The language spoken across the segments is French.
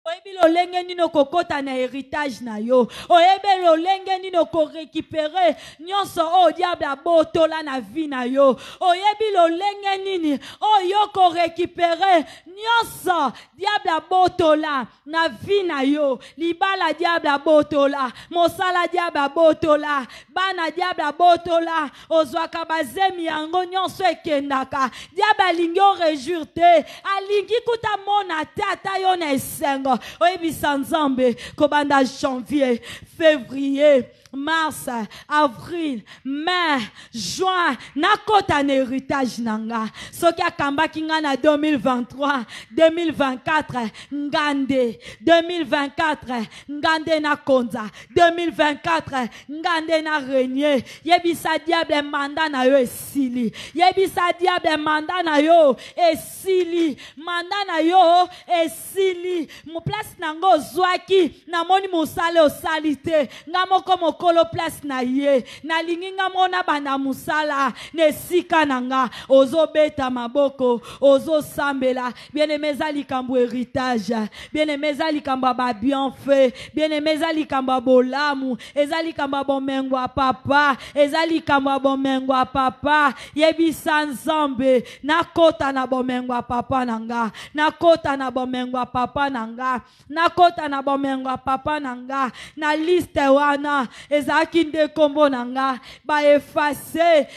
Oyebi lolenge nino kokota na héritage na yo. Oyebe lolenge nino ko récupérer nyonso o diable abotola na vie na yo. Oyebi lolenge nini o yo ko récupérer nyonso diable abotola na vie na yo. Libala diable abotola, mosala diable abotola, bana diable abotola, ozwaka bazemi yango nyonso ekendaka. Diable alingi o réjouir te, alingi kuta mona te ata yo na esengo. Oyebisa Nzambe kobanda janvier, février, mars, avril, mai, juin, nakota na héritage nanga. Soki akambaki nga na 2023, 2024, ngande, 2024, ngande na konza, 2024, ngande na renier. Yebisa diable manda na yo esili. Yebisa diable manda na yo esili. Manda na yo esili. Mo place nango zwaki, na moni musale osalite. Nga moko kolo place na ye na linginga mona bana musala nesika nanga ozo beta maboko ozo sambela bien-aimé zali kambo héritage bien-aimé zali kamba ba bienfait bien-aimé zali kamba bolamu ezali kamba bomengwa papa ezali kamba bomengwa papa yebisa Nzambe nakota na bomengwa papa nanga nakota na bomengwa papa nanga nakota na bomengwa papa nanga na liste wana ezaki nde kombo nanga ba effacer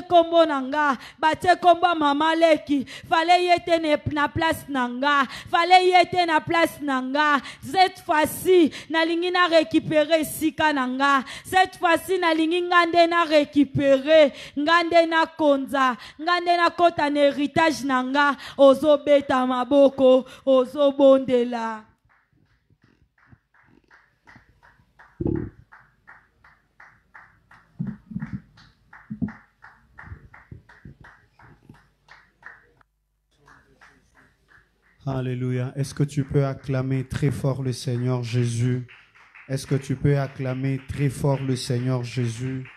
kombo nanga batie kombo mama leki fallait yete na place nanga fallait yete na place nanga cette fois-ci nalingi na récupérer sika nanga cette fois-ci nalingi ngande na récupérer ngande na konza ngande na kota na héritage nanga ozo beta maboko ozo bondela. Alléluia. Est-ce que tu peux acclamer très fort le Seigneur Jésus? Est-ce que tu peux acclamer très fort le Seigneur Jésus,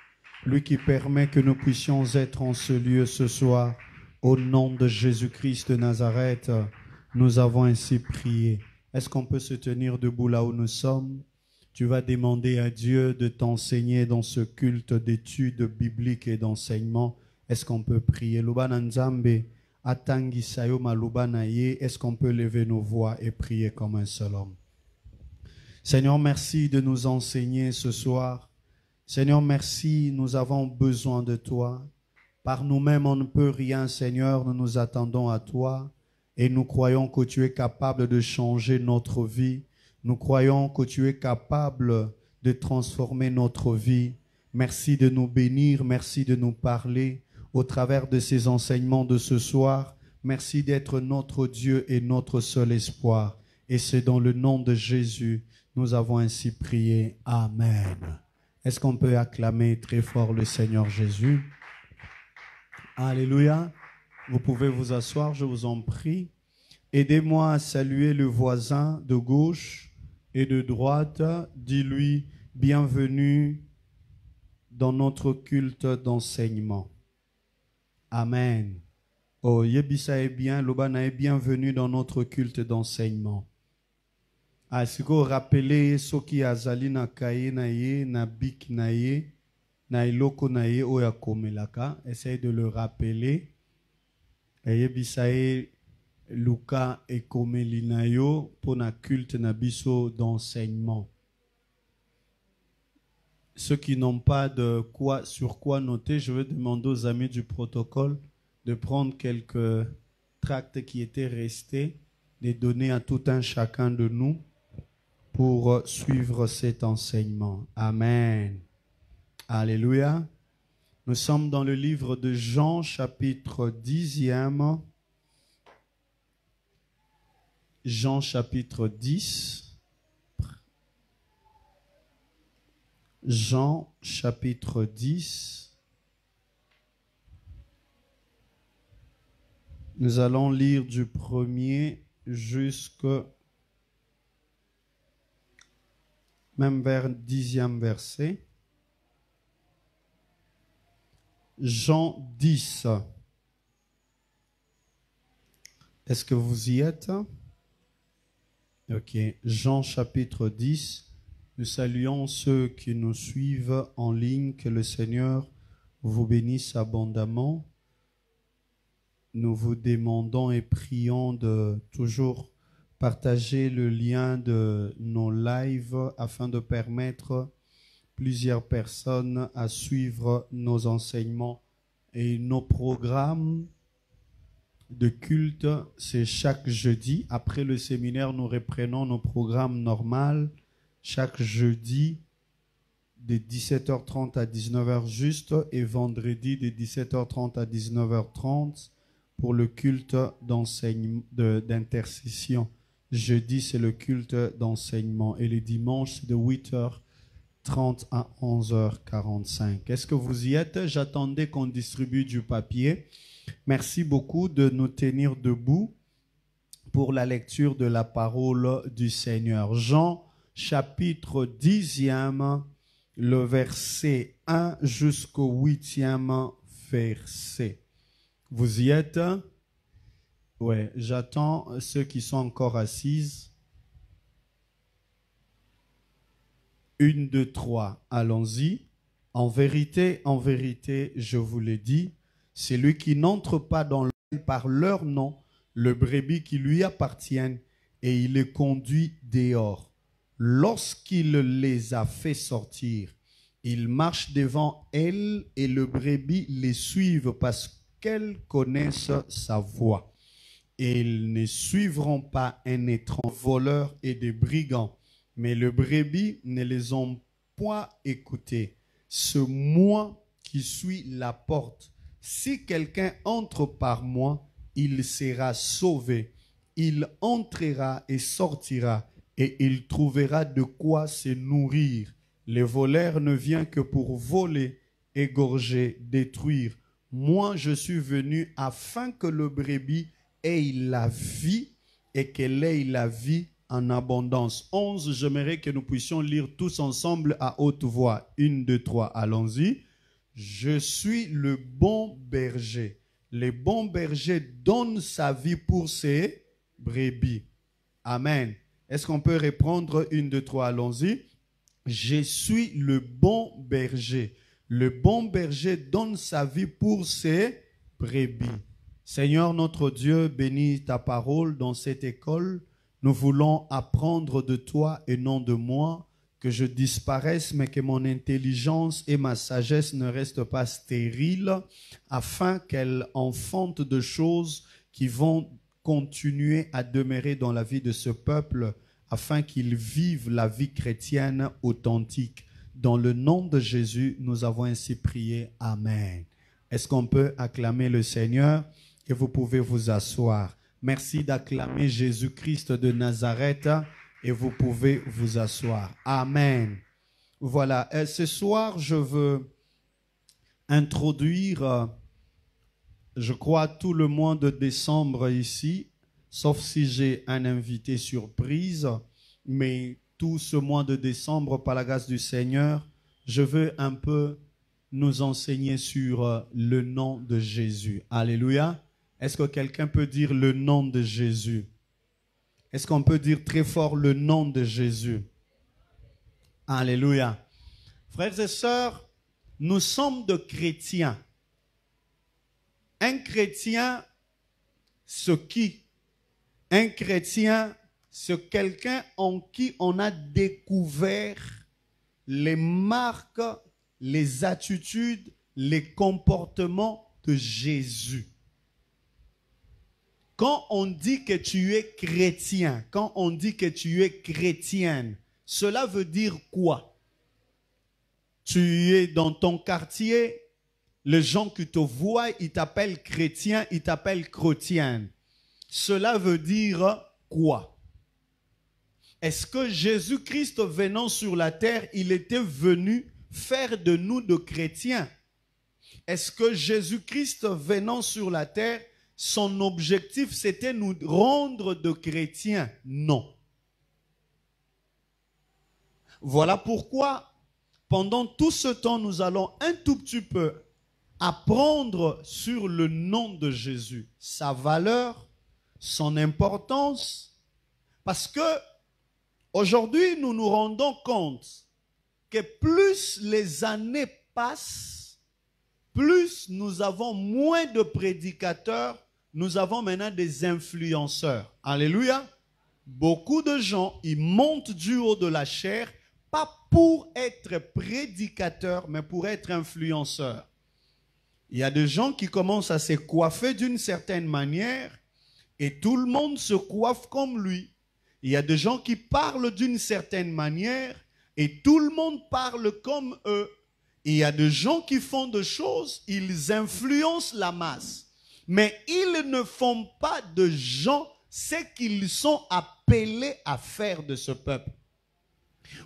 lui qui permet que nous puissions être en ce lieu ce soir? Au nom de Jésus-Christ de Nazareth, nous avons ainsi prié. Est-ce qu'on peut se tenir debout là où nous sommes? Tu vas demander à Dieu de t'enseigner dans ce culte d'études bibliques et d'enseignement. Est-ce qu'on peut prier? Est-ce qu'on peut lever nos voix et prier comme un seul homme? Seigneur, merci de nous enseigner ce soir. Seigneur, merci, nous avons besoin de toi. Par nous-mêmes, on ne peut rien, Seigneur, nous nous attendons à toi et nous croyons que tu es capable de changer notre vie. Nous croyons que tu es capable de transformer notre vie. Merci de nous bénir, merci de nous parler au travers de ces enseignements de ce soir. Merci d'être notre Dieu et notre seul espoir. Et c'est dans le nom de Jésus, nous avons ainsi prié. Amen. Est-ce qu'on peut acclamer très fort le Seigneur Jésus? Alléluia. Vous pouvez vous asseoir, je vous en prie. Aidez-moi à saluer le voisin de gauche et de droite. Dis-lui bienvenue dans notre culte d'enseignement. Amen. Oh, Yebisa est bien, Lobana est bienvenue dans notre culte d'enseignement. Est-ce que vous rappelez ce qui a zali na kaye na ye, na bik na ye, na iloko na ye, oya komelaka. Essayez de le rappeler. Yebisa est Luka et komeli na yo pour na culte na biso d'enseignement. Ceux qui n'ont pas de quoi, sur quoi noter, je vais demander aux amis du protocole de prendre quelques tracts qui étaient restés, les donner à tout un chacun de nous pour suivre cet enseignement. Amen. Alléluia. Nous sommes dans le livre de Jean, chapitre 10e. Jean, chapitre 10. Jean chapitre 10. Nous allons lire du premier jusqu'au même vers 10e verset. Jean 10. Est-ce que vous y êtes? Ok. Jean chapitre 10. Nous saluons ceux qui nous suivent en ligne. Que le Seigneur vous bénisse abondamment. Nous vous demandons et prions de toujours partager le lien de nos lives afin de permettre plusieurs personnes à suivre nos enseignements et nos programmes de culte. C'est chaque jeudi. Après le séminaire, nous reprenons nos programmes normaux chaque jeudi de 17h30 à 19h juste et vendredi de 17h30 à 19h30 pour le culte d'intercession. Jeudi, c'est le culte d'enseignement et les dimanches, c'est de 8h30 à 11h45. Est-ce que vous y êtes? J'attendais qu'on distribue du papier. Merci beaucoup de nous tenir debout pour la lecture de la parole du Seigneur. Jean, chapitre 10e, le verset 1 jusqu'au 8e verset. Vous y êtes? Ouais, j'attends ceux qui sont encore assises. 1, 2, 3, allons-y. En vérité, je vous le dis, celui qui n'entre pas dans l'œil par leur nom, le brebis qui lui appartiennent, et il les conduit dehors. Lorsqu'il les a fait sortir, il marche devant elles et le brebis les suivent parce qu'elles connaissent sa voix. Et ils ne suivront pas un étranger, voleur et des brigands, mais le brebis ne les ont point écoutés. C'est moi qui suis la porte. Si quelqu'un entre par moi, il sera sauvé. Il entrera et sortira, et il trouvera de quoi se nourrir. Le voleur ne vient que pour voler, égorger, détruire. Moi, je suis venu afin que le brebis ait la vie et qu'elle ait la vie en abondance. 11, j'aimerais que nous puissions lire tous ensemble à haute voix. 1, 2, 3, allons-y. Je suis le bon berger. Le bon berger donne sa vie pour ses brebis. Amen. Est-ce qu'on peut reprendre 1, 2, 3, allons-y. Je suis le bon berger. Le bon berger donne sa vie pour ses brebis. Seigneur notre Dieu, bénis ta parole dans cette école. Nous voulons apprendre de toi et non de moi, que je disparaisse, mais que mon intelligence et ma sagesse ne restent pas stériles, afin qu'elles enfantent de choses qui vont continuer à demeurer dans la vie de ce peuple, afin qu'ils vivent la vie chrétienne authentique. Dans le nom de Jésus, nous avons ainsi prié. Amen. Est-ce qu'on peut acclamer le Seigneur? Et vous pouvez vous asseoir. Merci d'acclamer Jésus-Christ de Nazareth et vous pouvez vous asseoir. Amen. Voilà. Ce soir, je veux introduire, je crois, tout le mois de décembre ici, sauf si j'ai un invité surprise, mais tout ce mois de décembre, par la grâce du Seigneur, je veux un peu nous enseigner sur le nom de Jésus. Alléluia. Est-ce que quelqu'un peut dire le nom de Jésus? Est-ce qu'on peut dire très fort le nom de Jésus? Alléluia. Frères et sœurs, nous sommes de chrétiens. Un chrétien, c'est qui? Un chrétien, c'est quelqu'un en qui on a découvert les marques, les attitudes, les comportements de Jésus. Quand on dit que tu es chrétien, quand on dit que tu es chrétienne, cela veut dire quoi? Tu es dans ton quartier, les gens qui te voient, ils t'appellent chrétien, ils t'appellent chrétienne. Cela veut dire quoi? Est-ce que Jésus-Christ venant sur la terre, il était venu faire de nous de chrétiens? Est-ce que Jésus-Christ venant sur la terre, son objectif, c'était nous rendre de chrétiens? Non. Voilà pourquoi, pendant tout ce temps, nous allons un tout petit peu apprendre sur le nom de Jésus, sa valeur, son importance, parce que Aujourd'hui, nous nous rendons compte que plus les années passent, plus nous avons moins de prédicateurs, nous avons maintenant des influenceurs. Alléluia. Beaucoup de gens, ils montent du haut de la chair, pas pour être prédicateurs, mais pour être influenceurs. Il y a des gens qui commencent à se coiffer d'une certaine manière et tout le monde se coiffe comme lui. Il y a des gens qui parlent d'une certaine manière et tout le monde parle comme eux. Il y a des gens qui font des choses, ils influencent la masse. Mais ils ne font pas de gens ce qu'ils sont appelés à faire de ce peuple.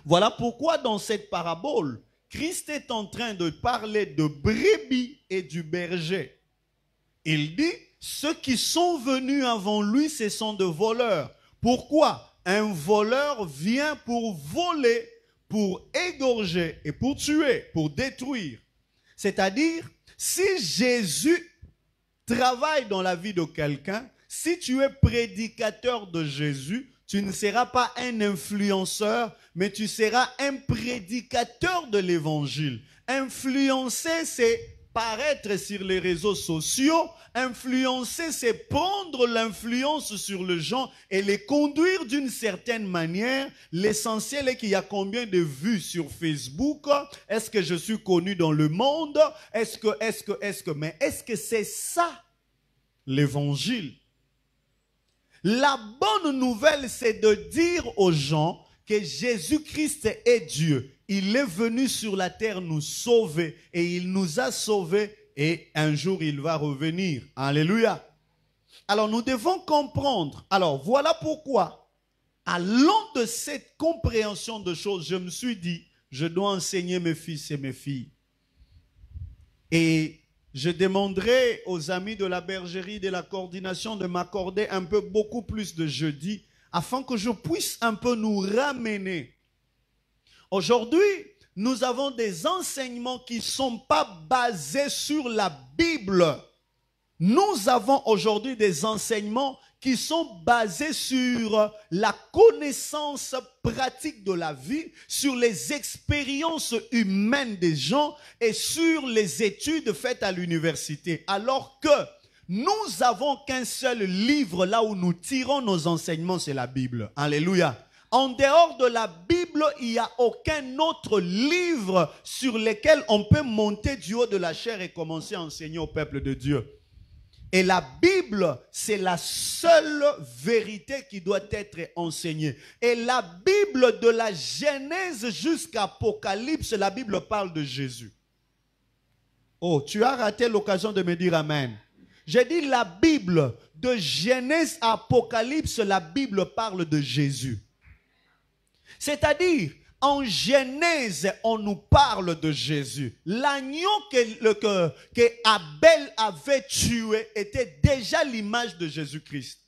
Voilà pourquoi dans cette parabole, Christ est en train de parler de brebis et du berger. Il dit, ceux qui sont venus avant lui, ce sont de voleurs. Pourquoi? Un voleur vient pour voler, pour égorger et pour tuer, pour détruire. C'est-à-dire, si Jésus travaille dans la vie de quelqu'un, si tu es prédicateur de Jésus, tu ne seras pas un influenceur, mais tu seras un prédicateur de l'évangile. Influencer, c'est paraître sur les réseaux sociaux. Influencer, c'est prendre l'influence sur les gens et les conduire d'une certaine manière. L'essentiel est qu'il y a combien de vues sur Facebook? Est-ce que je suis connu dans le monde? Mais est-ce que c'est ça l'évangile? La bonne nouvelle, c'est de dire aux gens que Jésus-Christ est Dieu. Il est venu sur la terre nous sauver et il nous a sauvés et un jour il va revenir. Alléluia. Alors nous devons comprendre. Alors voilà pourquoi, à l'an de cette compréhension de choses, je me suis dit, je dois enseigner mes fils et mes filles. Et je demanderai aux amis de la bergerie, de la coordination de m'accorder un peu beaucoup plus de jeudi afin que je puisse un peu nous ramener. Aujourd'hui, nous avons des enseignements qui ne sont pas basés sur la Bible. Nous avons aujourd'hui des enseignements qui sont basés sur la connaissance pratique de la vie, sur les expériences humaines des gens et sur les études faites à l'université. Alors que nous n'avons qu'un seul livre là où nous tirons nos enseignements, c'est la Bible. Alléluia. En dehors de la Bible, il n'y a aucun autre livre sur lequel on peut monter du haut de la chair et commencer à enseigner au peuple de Dieu. Et la Bible, c'est la seule vérité qui doit être enseignée. Et la Bible, de la Genèse jusqu'à Apocalypse, la Bible parle de Jésus. Oh, tu as raté l'occasion de me dire Amen. J'ai dit la Bible, de Genèse à Apocalypse, la Bible parle de Jésus. C'est-à-dire, en Genèse, on nous parle de Jésus. L'agneau que Abel avait tué était déjà l'image de Jésus-Christ.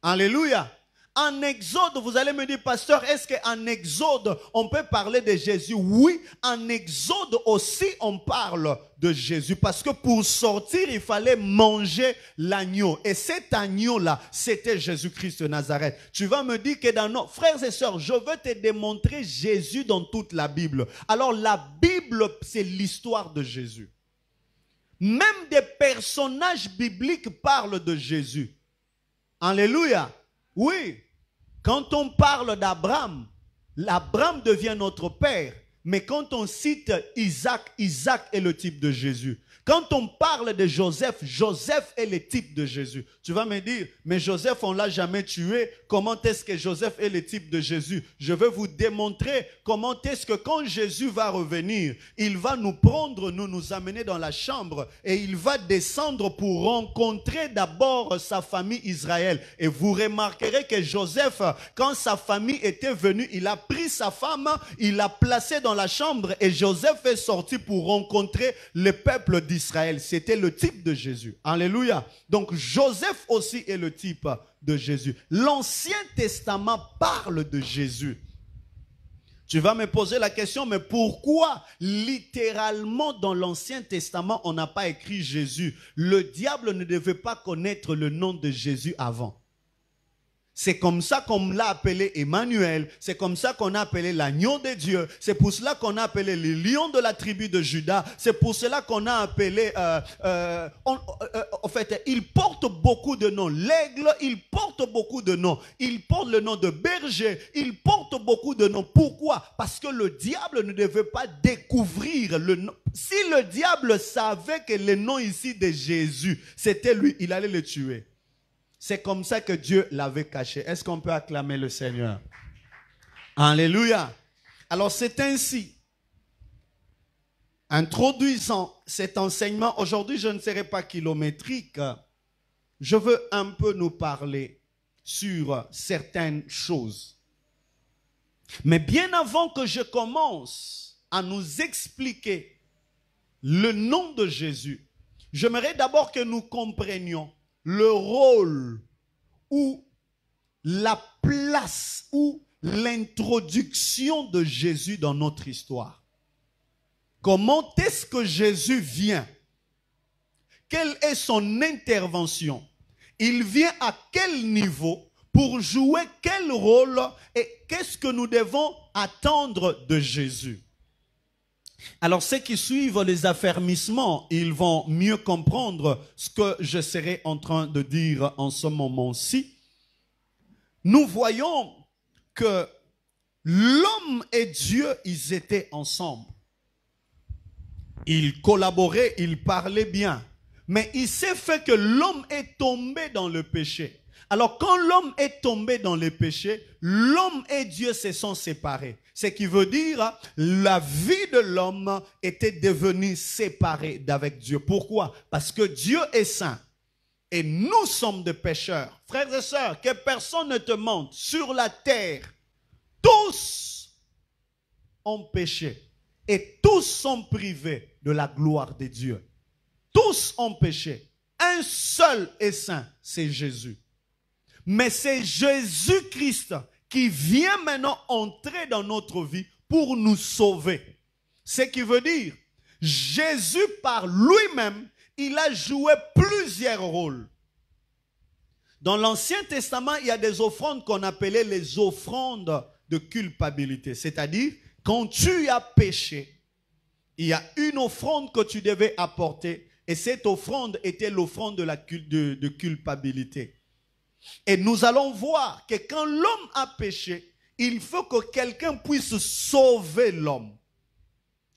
Alléluia. En Exode, vous allez me dire, pasteur, est-ce qu'en Exode, on peut parler de Jésus? Oui, en Exode aussi, on parle de Jésus. Parce que pour sortir, il fallait manger l'agneau. Et cet agneau-là, c'était Jésus-Christ de Nazareth. Tu vas me dire que dans nos frères et sœurs, je veux te démontrer Jésus dans toute la Bible. Alors la Bible, c'est l'histoire de Jésus. Même des personnages bibliques parlent de Jésus. Alléluia. Oui. Quand on parle d'Abraham, l'Abraham devient notre père. Mais quand on cite Isaac, Isaac est le type de Jésus. Quand on parle de Joseph, Joseph est le type de Jésus. Tu vas me dire, mais Joseph, on ne l'a jamais tué. Comment est-ce que Joseph est le type de Jésus? Je vais vous démontrer comment est-ce que quand Jésus va revenir, il va nous prendre, nous amener dans la chambre et il va descendre pour rencontrer d'abord sa famille Israël. Et vous remarquerez que Joseph, quand sa famille était venue, il a pris sa femme, il l'a placée dans la chambre et Joseph est sorti pour rencontrer le peuple d'Israël. C'était le type de Jésus. Alléluia. Donc Joseph aussi est le type de Jésus. L'Ancien Testament parle de Jésus. Tu vas me poser la question, mais pourquoi littéralement dans l'Ancien Testament on n'a pas écrit Jésus? Le diable ne devait pas connaître le nom de Jésus avant. C'est comme ça qu'on l'a appelé Emmanuel. C'est comme ça qu'on a appelé l'agneau de Dieu. C'est pour cela qu'on a appelé le lion de la tribu de Juda. C'est pour cela qu'on a appelé... en fait, il porte beaucoup de noms. L'aigle, il porte beaucoup de noms. Il porte le nom de berger. Il porte beaucoup de noms. Pourquoi? Parce que le diable ne devait pas découvrir le nom. Si le diable savait que le nom ici de Jésus, c'était lui, il allait le tuer. C'est comme ça que Dieu l'avait caché. Est-ce qu'on peut acclamer le Seigneur? Alléluia. Alors c'est ainsi, introduisant cet enseignement, aujourd'hui je ne serai pas kilométrique, je veux un peu nous parler sur certaines choses. Mais bien avant que je commence à nous expliquer le nom de Jésus, j'aimerais d'abord que nous comprenions le rôle ou la place ou l'introduction de Jésus dans notre histoire. Comment est-ce que Jésus vient? Quelle est son intervention? Il vient à quel niveau? Pour jouer quel rôle? Et qu'est-ce que nous devons attendre de Jésus? Alors, ceux qui suivent les affermissements, ils vont mieux comprendre ce que je serai en train de dire en ce moment-ci. Nous voyons que l'homme et Dieu, ils étaient ensemble. Ils collaboraient, ils parlaient bien. Mais il s'est fait que l'homme est tombé dans le péché. Alors, quand l'homme est tombé dans le péché, l'homme et Dieu se sont séparés. Ce qui veut dire, la vie de l'homme était devenue séparée d'avec Dieu. Pourquoi? Parce que Dieu est saint. Et nous sommes des pécheurs. Frères et sœurs, que personne ne te mente. Sur la terre, tous ont péché. Et tous sont privés de la gloire de Dieu. Tous ont péché. Un seul est saint, c'est Jésus. Mais c'est Jésus-Christ qui vient maintenant entrer dans notre vie pour nous sauver. Ce qui veut dire, Jésus par lui-même, il a joué plusieurs rôles. Dans l'Ancien Testament, il y a des offrandes qu'on appelait les offrandes de culpabilité. C'est-à-dire, quand tu as péché, il y a une offrande que tu devais apporter et cette offrande était l'offrande de culpabilité. Et nous allons voir que quand l'homme a péché, il faut que quelqu'un puisse sauver l'homme.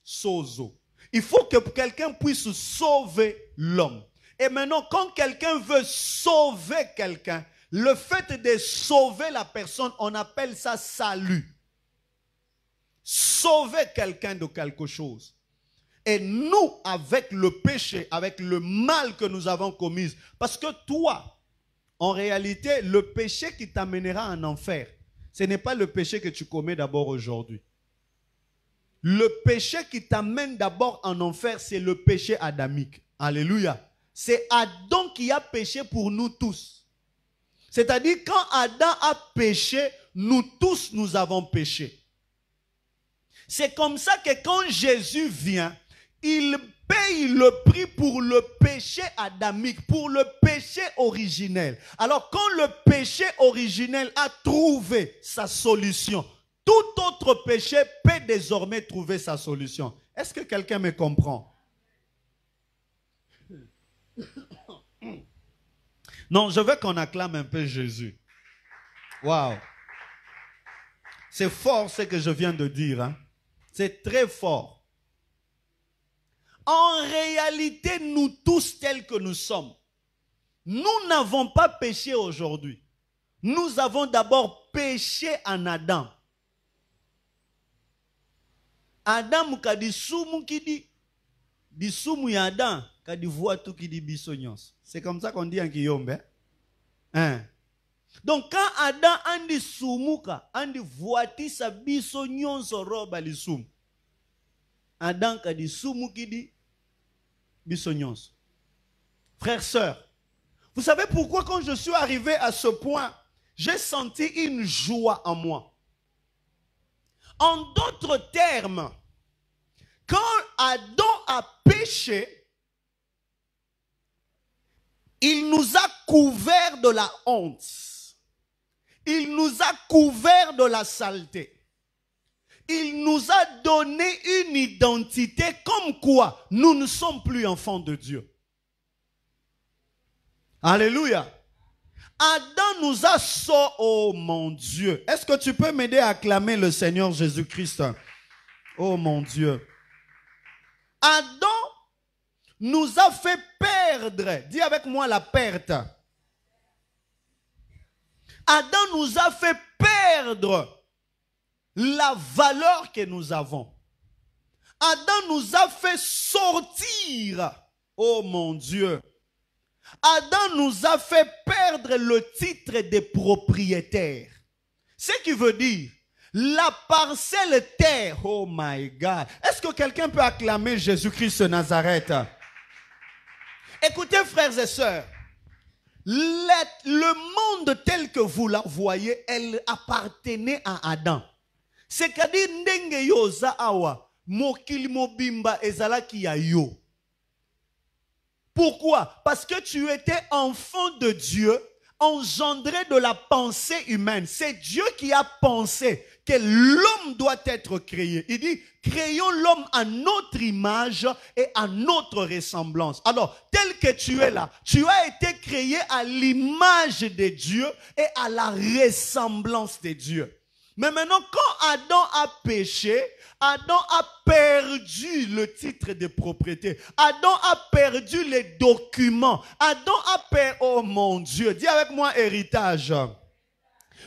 Sozo. Il faut que quelqu'un puisse sauver l'homme. Et maintenant, quand quelqu'un veut sauver quelqu'un, le fait de sauver la personne, on appelle ça salut. Sauver quelqu'un de quelque chose. Et nous, avec le péché, avec le mal que nous avons commis, parce que toi, en réalité, le péché qui t'amènera en enfer, ce n'est pas le péché que tu commets d'abord aujourd'hui. Le péché qui t'amène d'abord en enfer, c'est le péché adamique. Alléluia. C'est Adam qui a péché pour nous tous. C'est-à-dire, quand Adam a péché, nous tous, nous avons péché. C'est comme ça que quand Jésus vient, il paye le prix pour le péché adamique, pour le péché originel. Alors quand le péché originel a trouvé sa solution, tout autre péché peut désormais trouver sa solution. Est-ce que quelqu'un me comprend? Non, je veux qu'on acclame un peu Jésus. Waouh! C'est fort ce que je viens de dire. Hein? C'est très fort. En réalité, nous tous tels que nous sommes, nous n'avons pas péché aujourd'hui. Nous avons d'abord péché en Adam. Adam kadi sumu kidi di sumu ya Adam kadi voit tout kidi bisonyos. C'est comme ça qu'on dit en Kiyombe. Hein? Donc quand Adam andi sumuka, andi voiti sa bisonyos roba li sumu. Adam kadi sumu kidi bisonyos. Frères, sœurs, vous savez pourquoi quand je suis arrivé à ce point, j'ai senti une joie en moi. En d'autres termes, quand Adam a péché, il nous a couverts de la honte. Il nous a couverts de la saleté. Il nous a donné une identité comme quoi nous ne sommes plus enfants de Dieu. Alléluia. Adam nous a sauvé. Oh mon Dieu. Est-ce que tu peux m'aider à acclamer le Seigneur Jésus-Christ? Oh mon Dieu. Adam nous a fait perdre. Dis avec moi la perte. Adam nous a fait perdre la valeur que nous avons. Adam nous a fait sortir. Oh mon Dieu. Adam nous a fait perdre le titre de propriétaire. Ce qui veut dire, la parcelle terre. Oh my God. Est-ce que quelqu'un peut acclamer Jésus-Christ de Nazareth? Écoutez frères et sœurs. Le monde tel que vous la voyez, elle appartenait à Adam. C'est-à-dire, ndenge yoza awa, mokili mobimba ezalaki ya yo. Pourquoi? Parce que tu étais enfant de Dieu, engendré de la pensée humaine. C'est Dieu qui a pensé que l'homme doit être créé. Il dit, créons l'homme à notre image et à notre ressemblance. Alors, tel que tu es là, tu as été créé à l'image de Dieu et à la ressemblance de Dieu. Mais maintenant, quand Adam a péché, Adam a perdu le titre de propriété. Adam a perdu les documents. Adam a perdu, oh mon Dieu, dis avec moi héritage.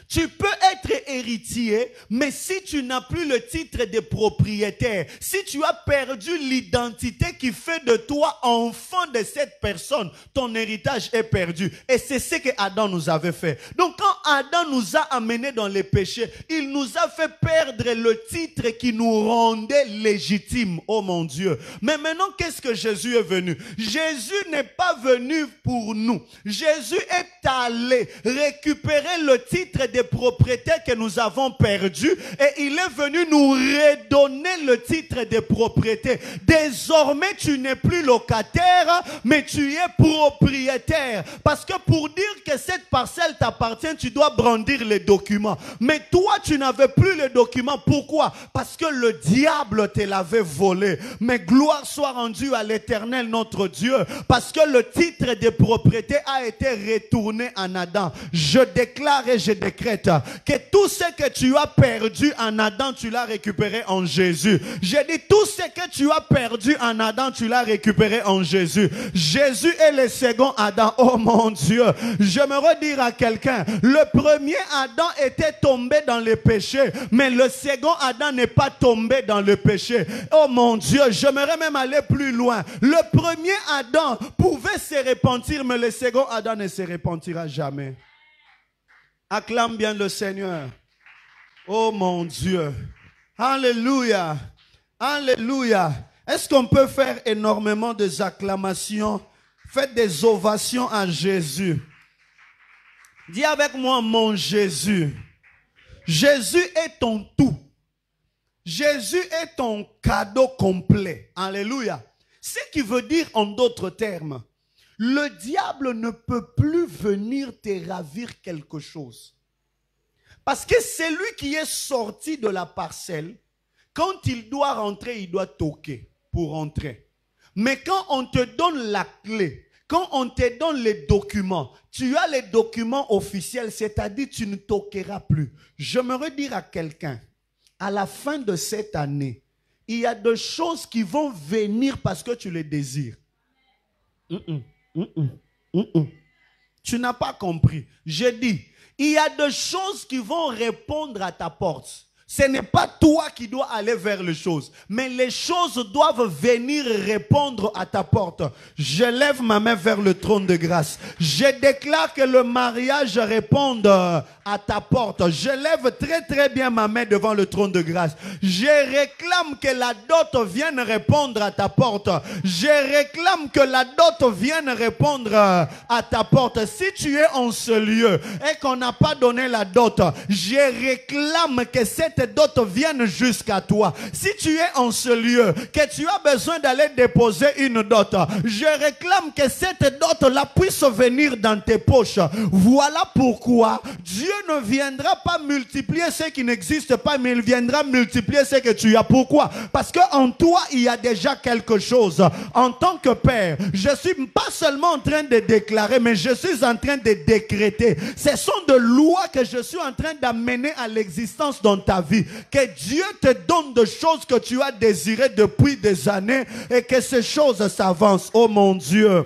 Tu peux être héritier, mais si tu n'as plus le titre de propriétaire, si tu as perdu l'identité qui fait de toi enfant de cette personne, ton héritage est perdu. Et c'est ce que Adam nous avait fait. Donc quand Adam nous a amenés dans les péchés, il nous a fait perdre le titre qui nous rendait légitimes. Oh mon Dieu. Mais maintenant, qu'est-ce que Jésus est venu? Jésus n'est pas venu pour nous. Jésus est allé récupérer le titre des propriétaires que nous avons perdus et il est venu nous redonner le titre de propriété. Désormais, tu n'es plus locataire, mais tu es propriétaire. Parce que pour dire que cette parcelle t'appartient, tu dois brandir les documents. Mais toi, tu n'avais plus les documents. Pourquoi? Parce que le diable te l'avait volé. Mais gloire soit rendue à l'Éternel, notre Dieu, parce que le titre de propriété a été retourné en Adam. Je déclare et je décrète que tout ce que tu as perdu en Adam, tu l'as récupéré en Jésus. J'ai dit tout ce que tu as perdu en Adam, tu l'as récupéré en Jésus. Jésus est le second Adam. Oh mon Dieu. J'aimerais dire à quelqu'un, le premier Adam était tombé dans le péché, mais le second Adam n'est pas tombé dans le péché. Oh mon Dieu, j'aimerais même aller plus loin. Le premier Adam pouvait se repentir, mais le second Adam ne se repentira jamais. Acclame bien le Seigneur. Oh mon Dieu. Alléluia. Alléluia. Est-ce qu'on peut faire énormément des acclamations? Faites des ovations à Jésus. Dis avec moi, mon Jésus. Jésus est ton tout. Jésus est ton cadeau complet. Alléluia. Ce qui veut dire en d'autres termes, le diable ne peut plus venir te ravir quelque chose. Parce que c'est lui qui est sorti de la parcelle. Quand il doit rentrer, il doit toquer pour entrer. Mais quand on te donne la clé, quand on te donne les documents, tu as les documents officiels, c'est-à-dire tu ne toqueras plus. J'aimerais dire à quelqu'un, à la fin de cette année, il y a des choses qui vont venir parce que tu les désires. Tu n'as pas compris. Je dis, il y a des choses qui vont répondre à ta porte. Ce n'est pas toi qui dois aller vers les choses, mais les choses doivent venir répondre à ta porte. Je lève ma main vers le trône de grâce. Je déclare que le mariage réponde à ta porte. Je lève très très bien ma main devant le trône de grâce. Je réclame que la dot vienne répondre à ta porte. Je réclame que la dot vienne répondre à ta porte. Si tu es en ce lieu et qu'on n'a pas donné la dot, je réclame que cette dot vienne jusqu'à toi. Si tu es en ce lieu, que tu as besoin d'aller déposer une dot, je réclame que cette dot là puisse venir dans tes poches. Voilà pourquoi Dieu ne viendra pas multiplier ce qui n'existe pas, mais il viendra multiplier ce que tu as. Pourquoi? Parce qu'en toi, il y a déjà quelque chose. En tant que père, je ne suis pas seulement en train de déclarer, mais je suis en train de décréter. Ce sont des lois que je suis en train d'amener à l'existence dans ta vie. Que Dieu te donne des choses que tu as désirées depuis des années et que ces choses s'avancent. Oh mon Dieu!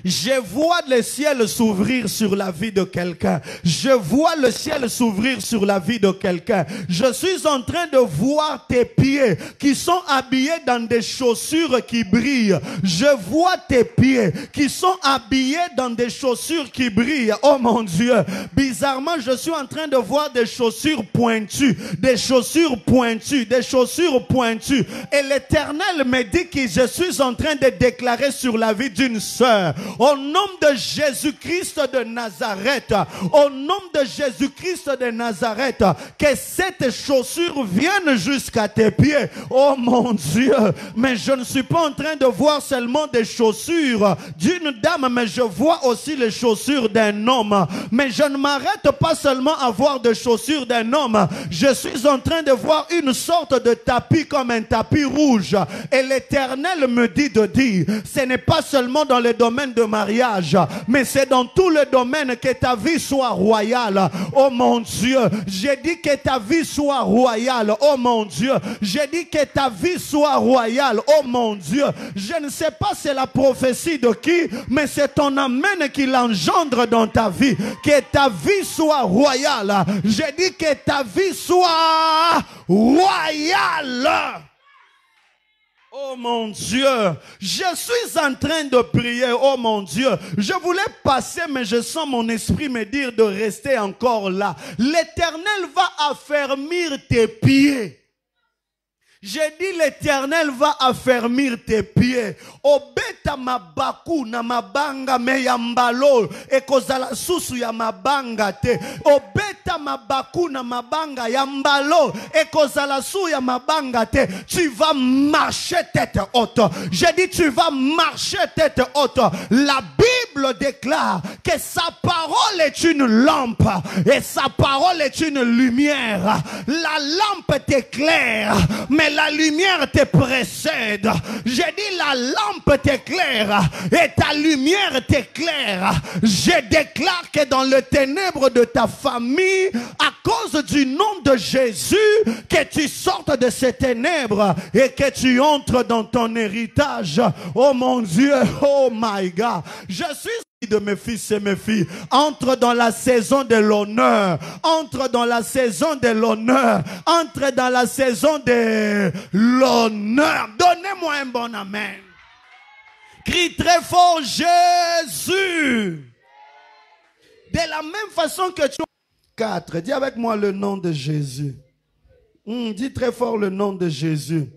Je vois le ciel s'ouvrir sur la vie de quelqu'un. Je vois le ciel s'ouvrir sur la vie de quelqu'un. Je suis en train de voir tes pieds qui sont habillés dans des chaussures qui brillent. Je vois tes pieds qui sont habillés dans des chaussures qui brillent. Oh mon Dieu! Bizarrement, je suis en train de voir des chaussures pointues. Des chaussures pointues. Des chaussures pointues. Et l'Éternel me dit que je suis en train de déclarer sur la vie d'une sœur. Au nom de Jésus-Christ de Nazareth, au nom de Jésus-Christ de Nazareth, que cette chaussure vienne jusqu'à tes pieds. Oh mon Dieu, mais je ne suis pas en train de voir seulement des chaussures d'une dame, mais je vois aussi les chaussures d'un homme. Mais je ne m'arrête pas seulement à voir des chaussures d'un homme. Je suis en train de voir une sorte de tapis comme un tapis rouge. Et l'Éternel me dit de dire, ce n'est pas seulement dans le domaine de mariage, mais c'est dans tout le domaine que ta vie soit royale. Oh mon Dieu, j'ai dit que ta vie soit royale. Oh mon Dieu, j'ai dit que ta vie soit royale. Oh mon Dieu, je ne sais pas c'est la prophétie de qui, mais c'est ton amen qui l'engendre dans ta vie. Que ta vie soit royale. J'ai dit que ta vie soit royale. Oh mon Dieu, je suis en train de prier, oh mon Dieu. Je voulais passer, mais je sens mon esprit me dire de rester encore là. L'Éternel va affermir tes pieds. J'ai dit l'Éternel va affermir tes pieds. Obeta mabaku na mabanga me yambalo ekozala susu ya mabanga te. Obeta mabaku na mabanga yambalo ekozala su ya mabanga te. Tu vas marcher tête haute. J'ai dit tu vas marcher tête haute. La Bible déclare que sa parole est une lampe et sa parole est une lumière. La lampe t'éclaire, mais la lumière te précède. J'ai dit la lampe t'éclaire et ta lumière t'éclaire. Je déclare que dans le ténèbre de ta famille, à cause du nom de Jésus, que tu sortes de ces ténèbres et que tu entres dans ton héritage. Oh mon Dieu, oh my God. Je suis de mes fils et mes filles, entre dans la saison de l'honneur, entre dans la saison de l'honneur, entre dans la saison de l'honneur. Donnez-moi un bon amen. Crie très fort Jésus. De la même façon que tu... 4, dis avec moi le nom de Jésus. Dis très fort le nom de Jésus.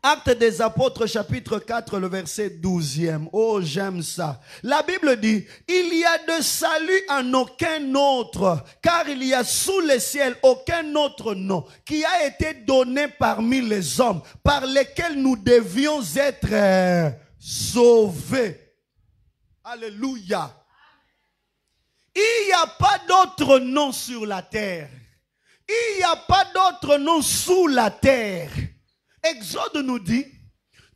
Actes des Apôtres, chapitre 4, le verset 12e. Oh, j'aime ça. La Bible dit, il y a de salut en aucun autre, car il y a sous le ciel aucun autre nom qui a été donné parmi les hommes, par lesquels nous devions être sauvés. Alléluia. Il n'y a pas d'autre nom sur la terre. Il n'y a pas d'autre nom sous la terre. Exode nous dit,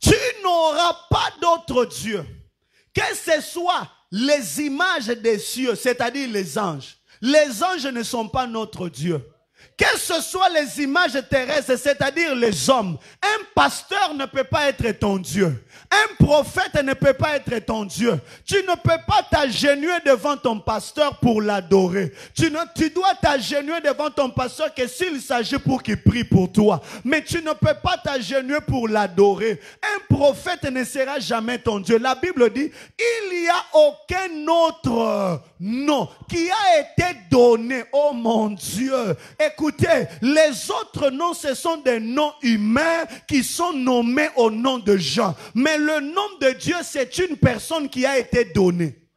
tu n'auras pas d'autre Dieu, que ce soit les images des cieux, c'est-à-dire les anges. Les anges ne sont pas notre Dieu. Que ce soit les images terrestres, c'est-à-dire les hommes. Un pasteur ne peut pas être ton Dieu. Un prophète ne peut pas être ton Dieu. Tu ne peux pas t'agenouiller devant ton pasteur pour l'adorer. Tu dois t'agenouiller devant ton pasteur que s'il s'agit pour qu'il prie pour toi. Mais tu ne peux pas t'agenouiller pour l'adorer. Un prophète ne sera jamais ton Dieu. La Bible dit, il n'y a aucun autre nom qui a été donné. Oh mon Dieu. Écoutez, les autres noms, ce sont des noms humains qui sont nommés au nom de Jean. Mais le nom de Dieu, c'est une personne qui a été donnée.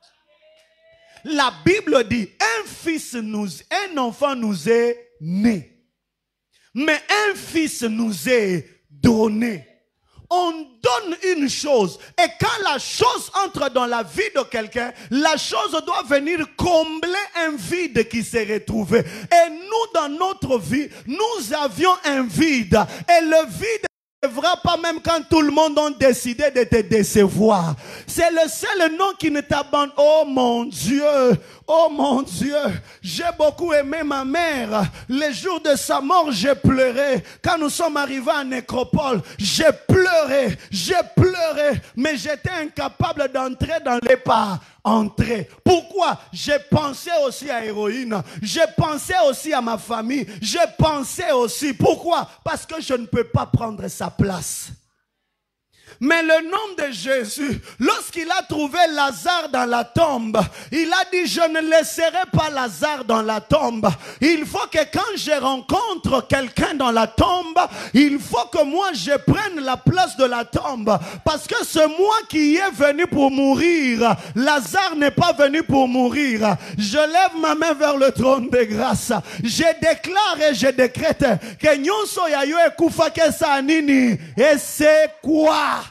La Bible dit, un enfant nous est né. Mais un fils nous est donné. on donne une chose. Et quand la chose entre dans la vie de quelqu'un, la chose doit venir combler un vide qui s'est retrouvé. Et nous, dans notre vie, nous avions un vide. Et le vide ne devra pas même quand tout le monde a décidé de te décevoir. C'est le seul nom qui ne t'abandonne. Oh mon Dieu, oh mon Dieu, j'ai beaucoup aimé ma mère. Les jours de sa mort, j'ai pleuré. Quand nous sommes arrivés à Nécropole, j'ai pleuré, mais j'étais incapable d'entrer dans les pas. Entrer. Pourquoi? J'ai pensé aussi à Héroïne. J'ai pensé aussi à ma famille. J'ai pensé aussi. Pourquoi? Parce que je ne peux pas prendre sa place. Mais le nom de Jésus, lorsqu'il a trouvé Lazare dans la tombe, il a dit, je ne laisserai pas Lazare dans la tombe. Il faut que quand je rencontre quelqu'un dans la tombe, il faut que moi je prenne la place de la tombe. Parce que c'est moi qui est venu pour mourir. Lazare n'est pas venu pour mourir. Je lève ma main vers le trône de grâce. Je déclare et je décrète que nyonso ya yo ekufa kesa nini. Et c'est quoi?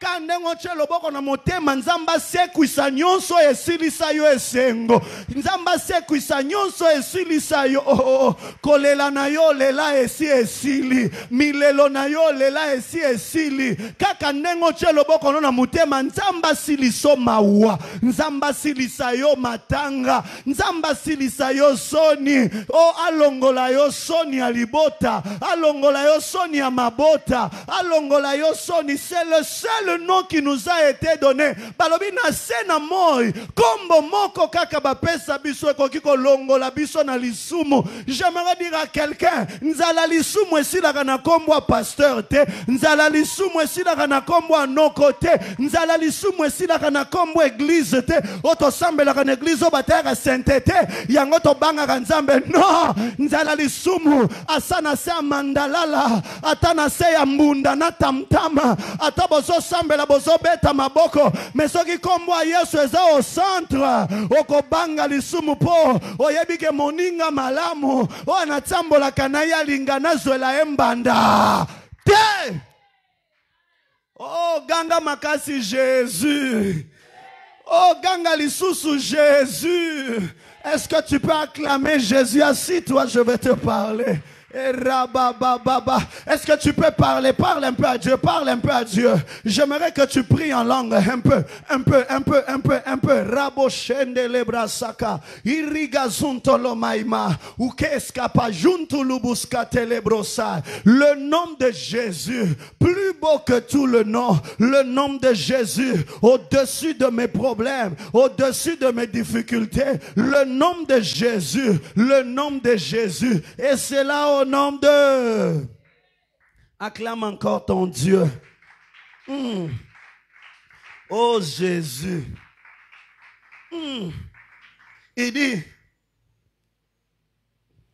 Kandengo loboko na motema nzamba sekuisa nyonso esilisa yo esengo nzamba sekuisa nyonso esilisa yo kolela na yo lela esi esili milelo na yo lela esi esili kaka ndengo loboko na motema nzamba siliso mawa nzamba silisa yo matanga nzamba silisa yo soni alongola yo soni ya libota alongola yo soni ya mabota alongola yo soni. C'est le seul nom qui nous a été donné. Balobi na sena moi kombo moko kaka bapesa biso ekoki kolongola biso na lisumu. J'aimerais dire à quelqu'un, nzala lisumu esilaka na kombo pasteur te, nzala lisumu esilaka na kombo noko te, nzala lisumu esilaka na kombo église te, oto sambelaka na église obataka sainteté yango to bangaka nzambe. Non, nzala lisumu asana se mandalala atana se ya mbunda na tamtama ata bozo sambela bozo beta maboko mais soki kombo Yesu eza au centre okobanga lisumu po oyebike moninga malamu anatambolaka na ye alingana zwela embanda te. Oh ganga makasi Jésus, oh ganga lisusu Jésus. Est-ce que tu peux acclamer Jésus? Assis-toi, je vais te parler. Est-ce que tu peux parler? Parle un peu à Dieu, parle un peu à Dieu. J'aimerais que tu pries en langue un peu. Rabo shende lebrasaka, iriga zunto lomaima, ukeskapa junto lubuska telebrosa. Le nom de Jésus, plus beau que tout le nom de Jésus, au-dessus de mes problèmes, au-dessus de mes difficultés, le nom de Jésus, et c'est là au nom de... Acclame encore ton Dieu. Oh Jésus. Il dit,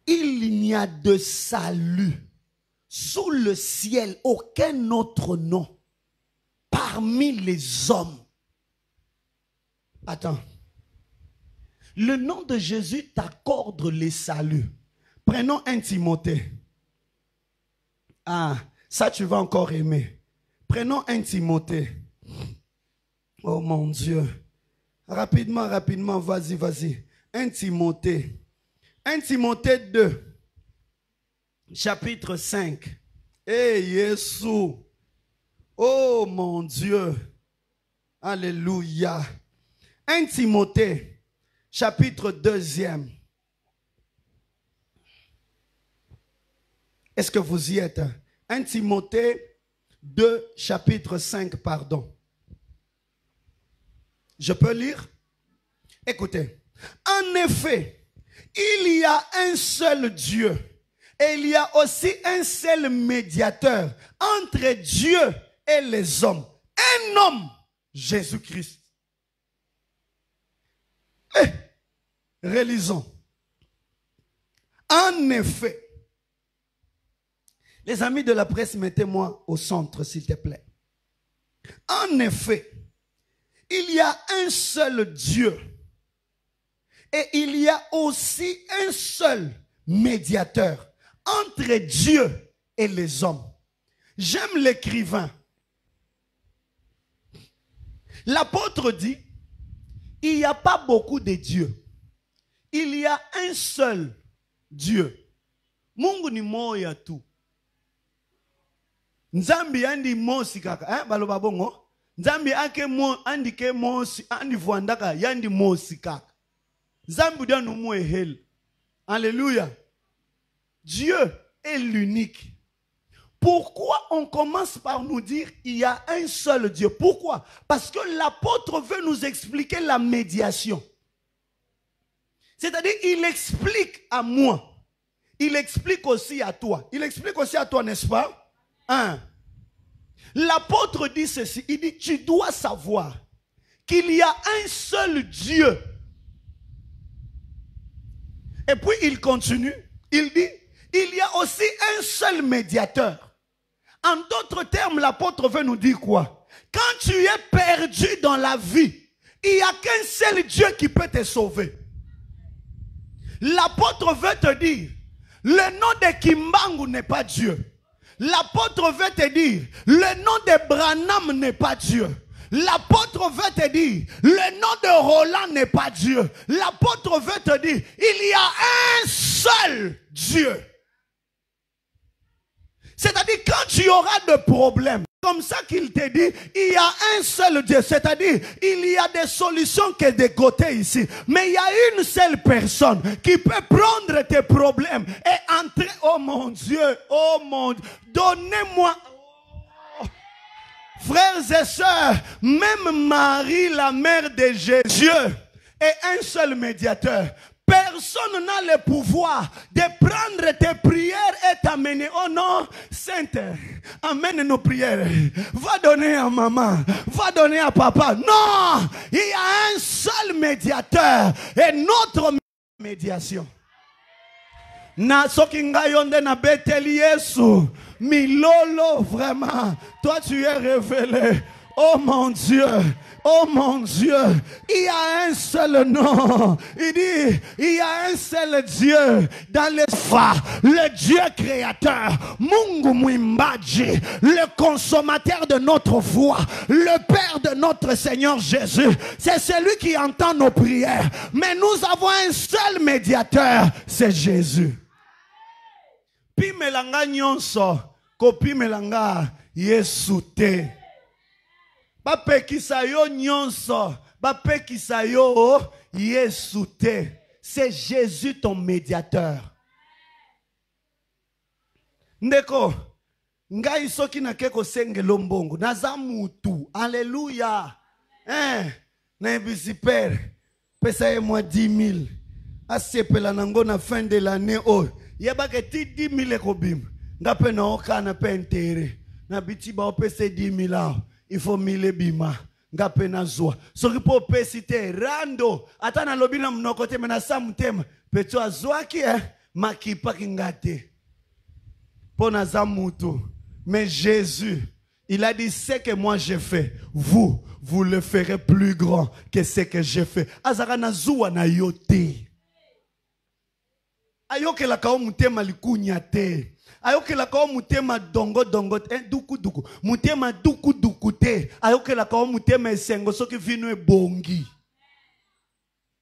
il n'y a de salut sous le ciel, aucun autre nom parmi les hommes. Attends. Le nom de Jésus t'accorde les saluts. Prenons 1 Timothée. Ah, ça tu vas encore aimer. Prenons 1 Timothée. Oh mon Dieu. Rapidement, vas-y. 1 Timothée. 1 Timothée 2. Chapitre 5. Eh Jésus. Oh mon Dieu. Alléluia. 1 Timothée. Chapitre 2e. Est-ce que vous y êtes? 1 Timothée 2, chapitre 5, pardon. Je peux lire? Écoutez. En effet, il y a un seul Dieu et il y a aussi un seul médiateur entre Dieu et les hommes. Un homme, Jésus-Christ. Relisons. En effet, les amis de la presse, mettez-moi au centre, s'il te plaît. En effet, il y a un seul Dieu et il y a aussi un seul médiateur entre Dieu et les hommes. J'aime l'écrivain L'apôtre dit, il n'y a pas beaucoup de dieux. Il y a un seul Dieu. Mungu ni moya tu. Nzambi andi mosi kaka. Baloba bongo. Nzambi ake andike mosi andi vuandaka yandi mosi kaka. Nzambi dia numu ehel. Alléluia. Dieu est l'unique. Pourquoi on commence par nous dire il y a un seul Dieu? Pourquoi? Parce que l'apôtre veut nous expliquer la médiation. C'est-à-dire, il explique à moi. Il explique aussi à toi. Il explique aussi à toi, n'est-ce pas? L'apôtre dit ceci. Il dit, tu dois savoir qu'il y a un seul Dieu. Et puis il continue. Il dit, il y a aussi un seul médiateur. En d'autres termes, l'apôtre veut nous dire quoi? Quand tu es perdu dans la vie, il n'y a qu'un seul Dieu qui peut te sauver. L'apôtre veut te dire, le nom de Kimbangu n'est pas Dieu. L'apôtre veut te dire, le nom de Branham n'est pas Dieu. L'apôtre veut te dire, le nom de Roland n'est pas Dieu. L'apôtre veut te dire, il y a un seul Dieu. C'est-à-dire, quand tu auras de problèmes, comme ça qu'il te dit, il y a un seul Dieu. C'est-à-dire, il y a des solutions que de côté ici. Mais il y a une seule personne qui peut prendre tes problèmes et entrer. Oh mon Dieu, donnez-moi. Frères et sœurs, même Marie, la mère de Jésus, est un seul médiateur. Personne n'a le pouvoir de prendre tes prières et t'amener. Oh non, Sainte, amène nos prières. Va donner à maman, va donner à papa. Non, il y a un seul médiateur et notre médiation. Na sokinga yonde na beteli Yesu, milolo vraiment. Toi tu es révélé. Oh mon Dieu. Oh mon Dieu, il y a un seul nom. Il dit, il y a un seul Dieu dans l'espoir, le Dieu créateur, Mungu Mwimbaji, le consommateur de notre foi, le Père de notre Seigneur Jésus. C'est celui qui entend nos prières. Mais nous avons un seul médiateur, c'est Jésus. Pimelanga nyonso, kopimelanga Yesu te. Bapekisa yo nyonso, bapekisa yo Yesu te. C'est Jésus ton médiateur. Ndeko, ngai soki na keko sengelo mbongo, naza mutu. Alléluia. Na ebisi père, pesa ye moi 10 000. Asepela nango na fin de l'année oh. Yebake ti 10 000 ekobim. Ngape na oka na pe intere. Na biti ba opese 10 000 il faut 1000 bima. Ngape na zoa. Soki po pesite rando. Ata na lobi na mnokote mena samutema. Peto azoa ki makipa kingate. Pona zamutu. Mais Jésus, il a dit ce que moi j'ai fait. Vous le ferez plus grand que ce que j'ai fait. Azara na zoa na yote. Ayoke la kao mutema likunya te. Ayoke la kao mutema dongo duku duku. Mutema duku duku te. Ayoke la kao mutema esengo soki vino e bongi.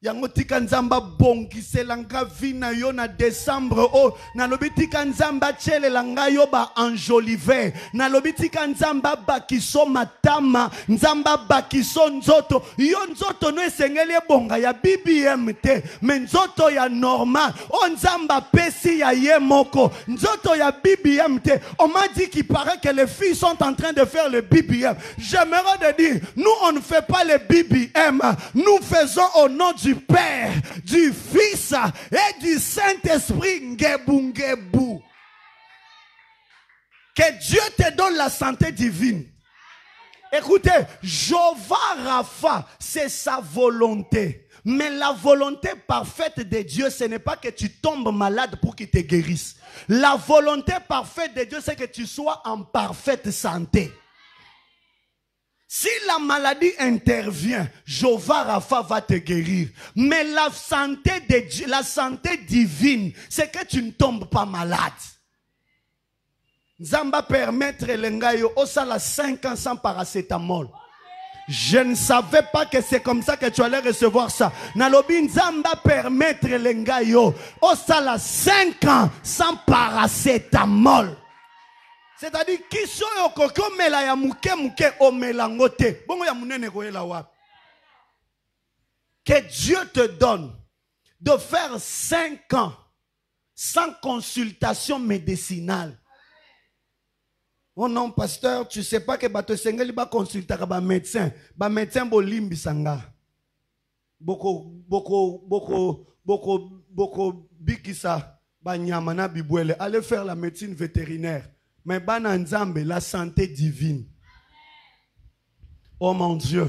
Yango tika nzamba bongi selanga vina yo na décembre o na lobi tika nzamba chele langa yo ba enjolive na lobi tika nzamba bakiso matama nzamba bakiso nzoto yo nzoto no esengeli bonga ya BBM te mais nzoto ya normal o nzamba pesi ya ye moko nzoto ya BBM te. On m'a dit qu'il paraît que les filles sont en train de faire le BBM. J'aimerais de dire nous on ne fait pas le BBM, nous faisons au nom du Père, du Fils et du Saint-Esprit. Ngebu, ngebu. Que Dieu te donne la santé divine. Écoutez, Jéhovah Rapha, c'est sa volonté. Mais la volonté parfaite de Dieu, ce n'est pas que tu tombes malade pour qu'il te guérisse. La volonté parfaite de Dieu, c'est que tu sois en parfaite santé. Si la maladie intervient, Jéhovah Rapha va te guérir. Mais la santé de Dieu, la santé divine, c'est que tu ne tombes pas malade. Nzamba permettre lengayo osala 5 ans sans paracétamol. Je ne savais pas que c'est comme ça que tu allais recevoir ça. Nalobi nzamba permettre lenga yo. Oh ça là 5 ans sans paracétamol. C'est-à-dire qui so yo koko mela ya muke muke o melangote. Bongo ya munene ko ela wa. Que Dieu te donne de faire 5 ans sans consultation médicinale. Oh non, pasteur, tu ne sais pas que bato sengeli ba consulter ba médecin. Ba médecin bo limbi sanga. Boko bikisa ba nyama na bibwele. Allez faire la médecine vétérinaire. Mais ba na nzambe la santé divine. Oh mon Dieu.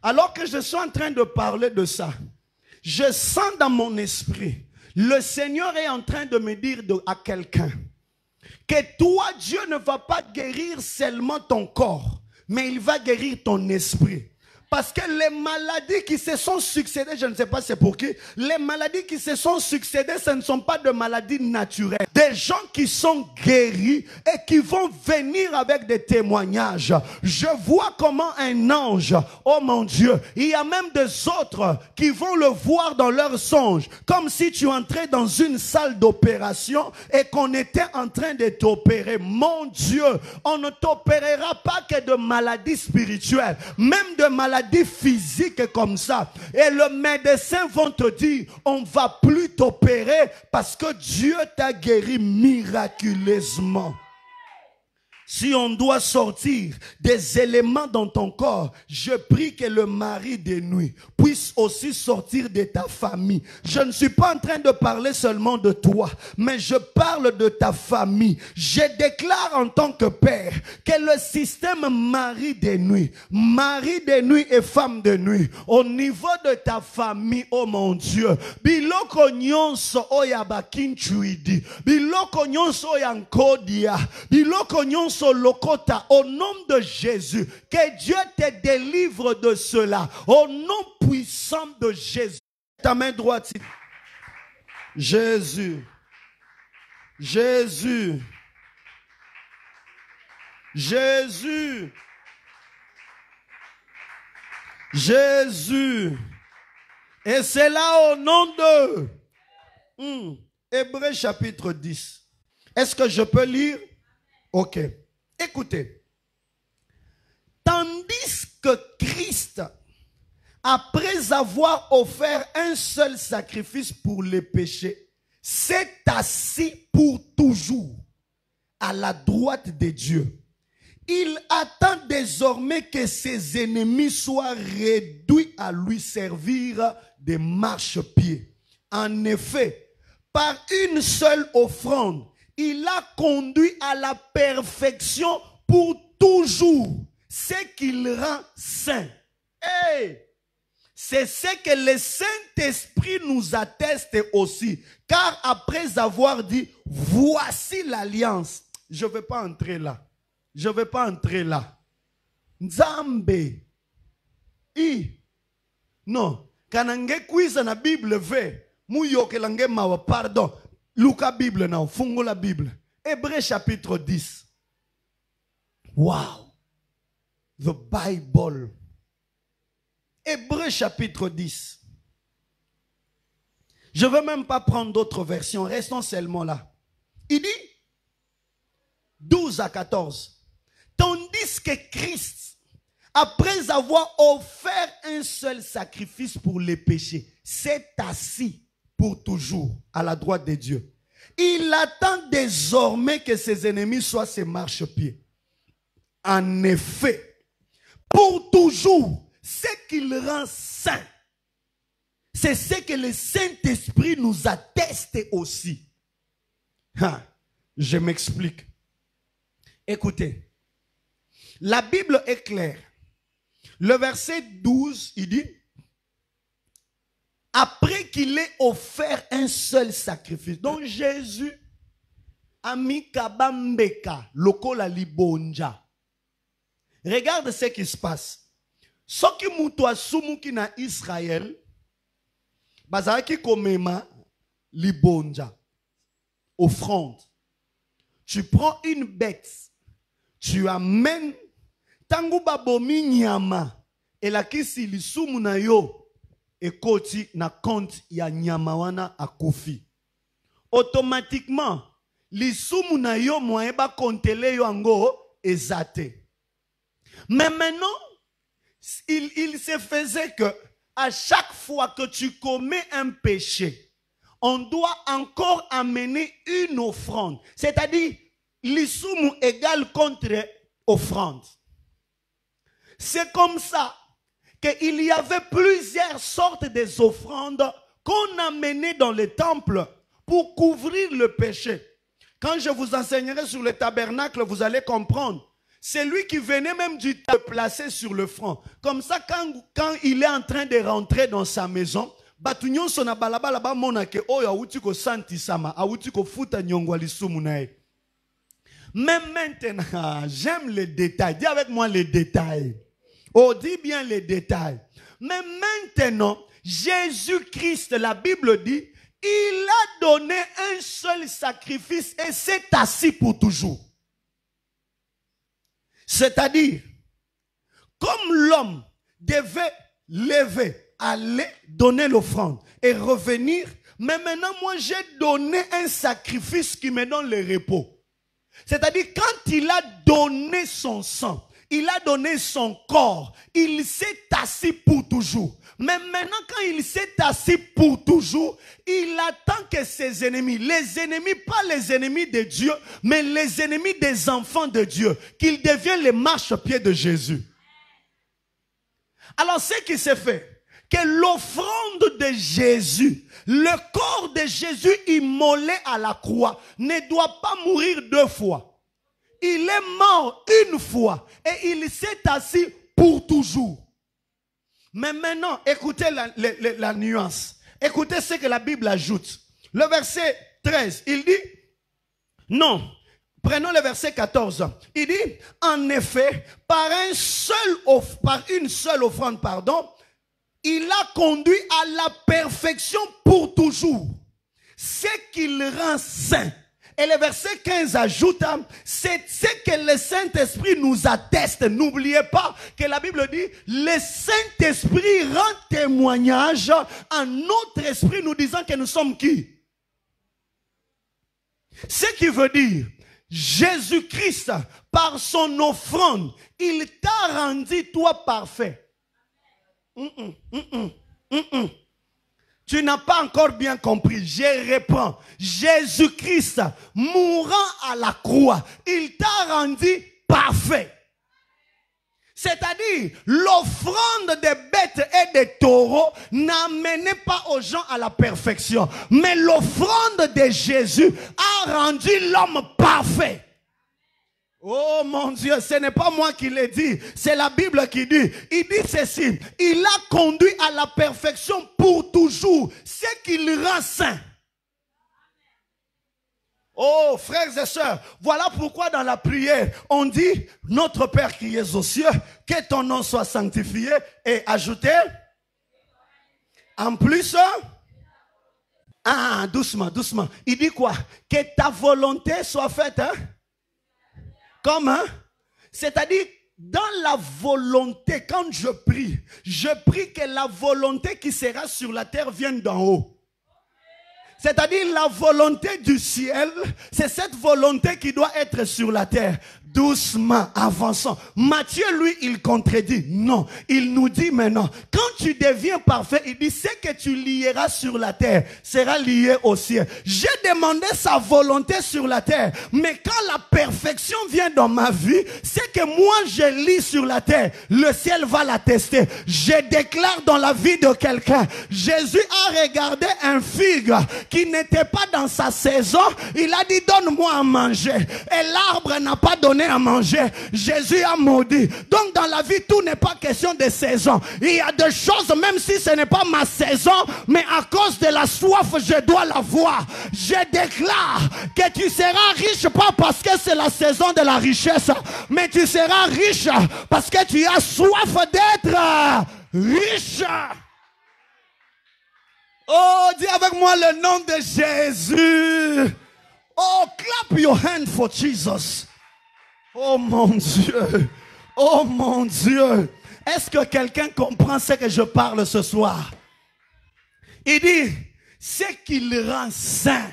Alors que je suis en train de parler de ça, je sens dans mon esprit, le Seigneur est en train de me dire à quelqu'un que toi, Dieu ne va pas guérir seulement ton corps, mais il va guérir ton esprit. Parce que les maladies qui se sont succédées, je ne sais pas c'est pour qui, les maladies qui se sont succédées, ce ne sont pas de maladies naturelles. Des gens qui sont guéris et qui vont venir avec des témoignages. Je vois comment un ange, oh mon Dieu, il y a même des autres qui vont le voir dans leurs songes. Comme si tu entrais dans une salle d'opération et qu'on était en train de t'opérer. Mon Dieu, on ne t'opérera pas que de maladies spirituelles, même de maladies physiques comme ça. Et le médecin vont te dire, on va plus t'opérer parce que Dieu t'a guéri miraculeusement. Si on doit sortir des éléments dans ton corps, je prie que le mari des nuits puisse aussi sortir de ta famille. Je ne suis pas en train de parler seulement de toi, mais je parle de ta famille. Je déclare en tant que père que le système mari des nuits et femme de nuit, au niveau de ta famille, oh mon Dieu, biloko nyonso oyaba kinchuidi, biloko nyonso yankodia, biloko nyonso Lokota, au nom de Jésus, que Dieu te délivre de cela, au nom puissant de Jésus. Ta main droite, Jésus, Jésus, Jésus, Jésus, et c'est là au nom de Hébreux chapitre 10. Est-ce que je peux lire? Ok. Écoutez, tandis que Christ, après avoir offert un seul sacrifice pour les péchés, s'est assis pour toujours à la droite de Dieu. Il attend désormais que ses ennemis soient réduits à lui servir de marchepied. En effet, par une seule offrande, il a conduit à la perfection pour toujours ce qu'il rend saint. Hey! C'est ce que le Saint-Esprit nous atteste aussi. Car après avoir dit, voici l'alliance. Je ne vais pas entrer là. Je ne vais pas entrer là. Nzambe. Non. Kanange kuisa na Bible ve. Muyoke lange mawa pardon. Luca Bible now, fungo la Bible. Hébreux chapitre 10. Wow. The Bible. Hébreux chapitre 10. Je ne veux même pas prendre d'autres versions. Restons seulement là. Il dit 12 à 14. Tandis que Christ, après avoir offert un seul sacrifice pour les péchés, s'est assis pour toujours à la droite de Dieu. Il attend désormais que ses ennemis soient ses marchepieds. En effet, pour toujours, ce qu'il rend saint, c'est ce que le Saint-Esprit nous atteste aussi. Je m'explique. Écoutez, la Bible est claire. Le verset 12, il dit, après qu'il ait offert un seul sacrifice. Donc Jésus a mis kabambeka lokola libonja. Regarde ce qui se passe. Soki mutu asumuki na Israël, bazaki komema libonja, offrande. Tu prends une bête, tu amènes tangu babomi nyama, Et la kisi lisumu na yo ekoti na compte ya nyama wana akufi. Automatiquement, lisumu na yo moyen ba kontele yo ango ezate. Mais maintenant, il se faisait que à chaque fois que tu commets un péché, on doit encore amener une offrande. C'est-à-dire, l'isumu égale contre offrande. C'est comme ça qu'il y avait plusieurs sortes des offrandes qu'on amenait dans le temple pour couvrir le péché. Quand je vous enseignerai sur le tabernacle, vous allez comprendre. C'est lui qui venait même du temps de placer sur le front. Comme ça, quand il est en train de rentrer dans sa maison, mais maintenant, j'aime les détails. Dis avec moi les détails. Oh, dis bien les détails. Mais maintenant, Jésus-Christ, la Bible dit, il a donné un seul sacrifice et s'est assis pour toujours. C'est-à-dire, comme l'homme devait lever, aller donner l'offrande et revenir, mais maintenant moi j'ai donné un sacrifice qui me donne le repos. C'est-à-dire quand il a donné son sang, il a donné son corps, il s'est assis pour toujours. Mais maintenant quand il s'est assis pour toujours, il attend que ses ennemis, les ennemis, pas les ennemis de Dieu, mais les ennemis des enfants de Dieu, qu'ils deviennent les marchepieds de Jésus. Alors ce qui s'est fait, que l'offrande de Jésus, le corps de Jésus immolé à la croix, ne doit pas mourir deux fois. Il est mort une fois et il s'est assis pour toujours. Mais maintenant, écoutez la nuance. Écoutez ce que la Bible ajoute. Le verset 13, il dit, non, prenons le verset 14. Il dit, en effet, par une seule offrande, il a conduit à la perfection pour toujours. Ce qu'il rend saint. Et le verset 15 ajoute, c'est ce que le Saint-Esprit nous atteste. N'oubliez pas que la Bible dit, le Saint-Esprit rend témoignage à notre esprit nous disant que nous sommes qui? Ce qui veut dire, Jésus-Christ, par son offrande, il t'a rendu toi parfait. Tu n'as pas encore bien compris. Je reprends. Jésus-Christ, mourant à la croix, il t'a rendu parfait. C'est-à-dire, l'offrande des bêtes et des taureaux n'amenait pas aux gens à la perfection. Mais l'offrande de Jésus a rendu l'homme parfait. Oh mon Dieu, ce n'est pas moi qui l'ai dit, c'est la Bible qui dit. Il dit ceci, il a conduit à la perfection pour toujours, ce qui le rend saint. Oh frères et sœurs, voilà pourquoi dans la prière, on dit, notre Père qui es aux cieux, que ton nom soit sanctifié et ajouté. En plus, doucement, doucement. Il dit quoi? Que ta volonté soit faite, hein? Comment? C'est-à-dire, dans la volonté, quand je prie que la volonté qui sera sur la terre vienne d'en haut. C'est-à-dire, la volonté du ciel, c'est cette volonté qui doit être sur la terre. Doucement, avançons. Matthieu, lui, il contredit. Non, il nous dit maintenant, quand tu deviens parfait, il dit, ce que tu lieras sur la terre sera lié au ciel. J'ai demandé sa volonté sur la terre, mais quand la perfection vient dans ma vie, c'est que moi je lis sur la terre, le ciel va l'attester. Je déclare dans la vie de quelqu'un, Jésus a regardé un figue qui n'était pas dans sa saison, il a dit, donne-moi à manger. Et l'arbre n'a pas donné à manger. Jésus a maudit. Donc dans la vie, tout n'est pas question de saison. Il y a des choses, même si ce n'est pas ma saison, mais à cause de la soif, je dois l'avoir. Je déclare que tu seras riche, pas parce que c'est la saison de la richesse, mais tu seras riche parce que tu as soif d'être riche. Oh, dis avec moi le nom de Jésus. Oh, clap your hand for Jesus. Oh mon Dieu. Oh mon Dieu. Est-ce que quelqu'un comprend ce que je parle ce soir? Il dit, ce qui le rend saint.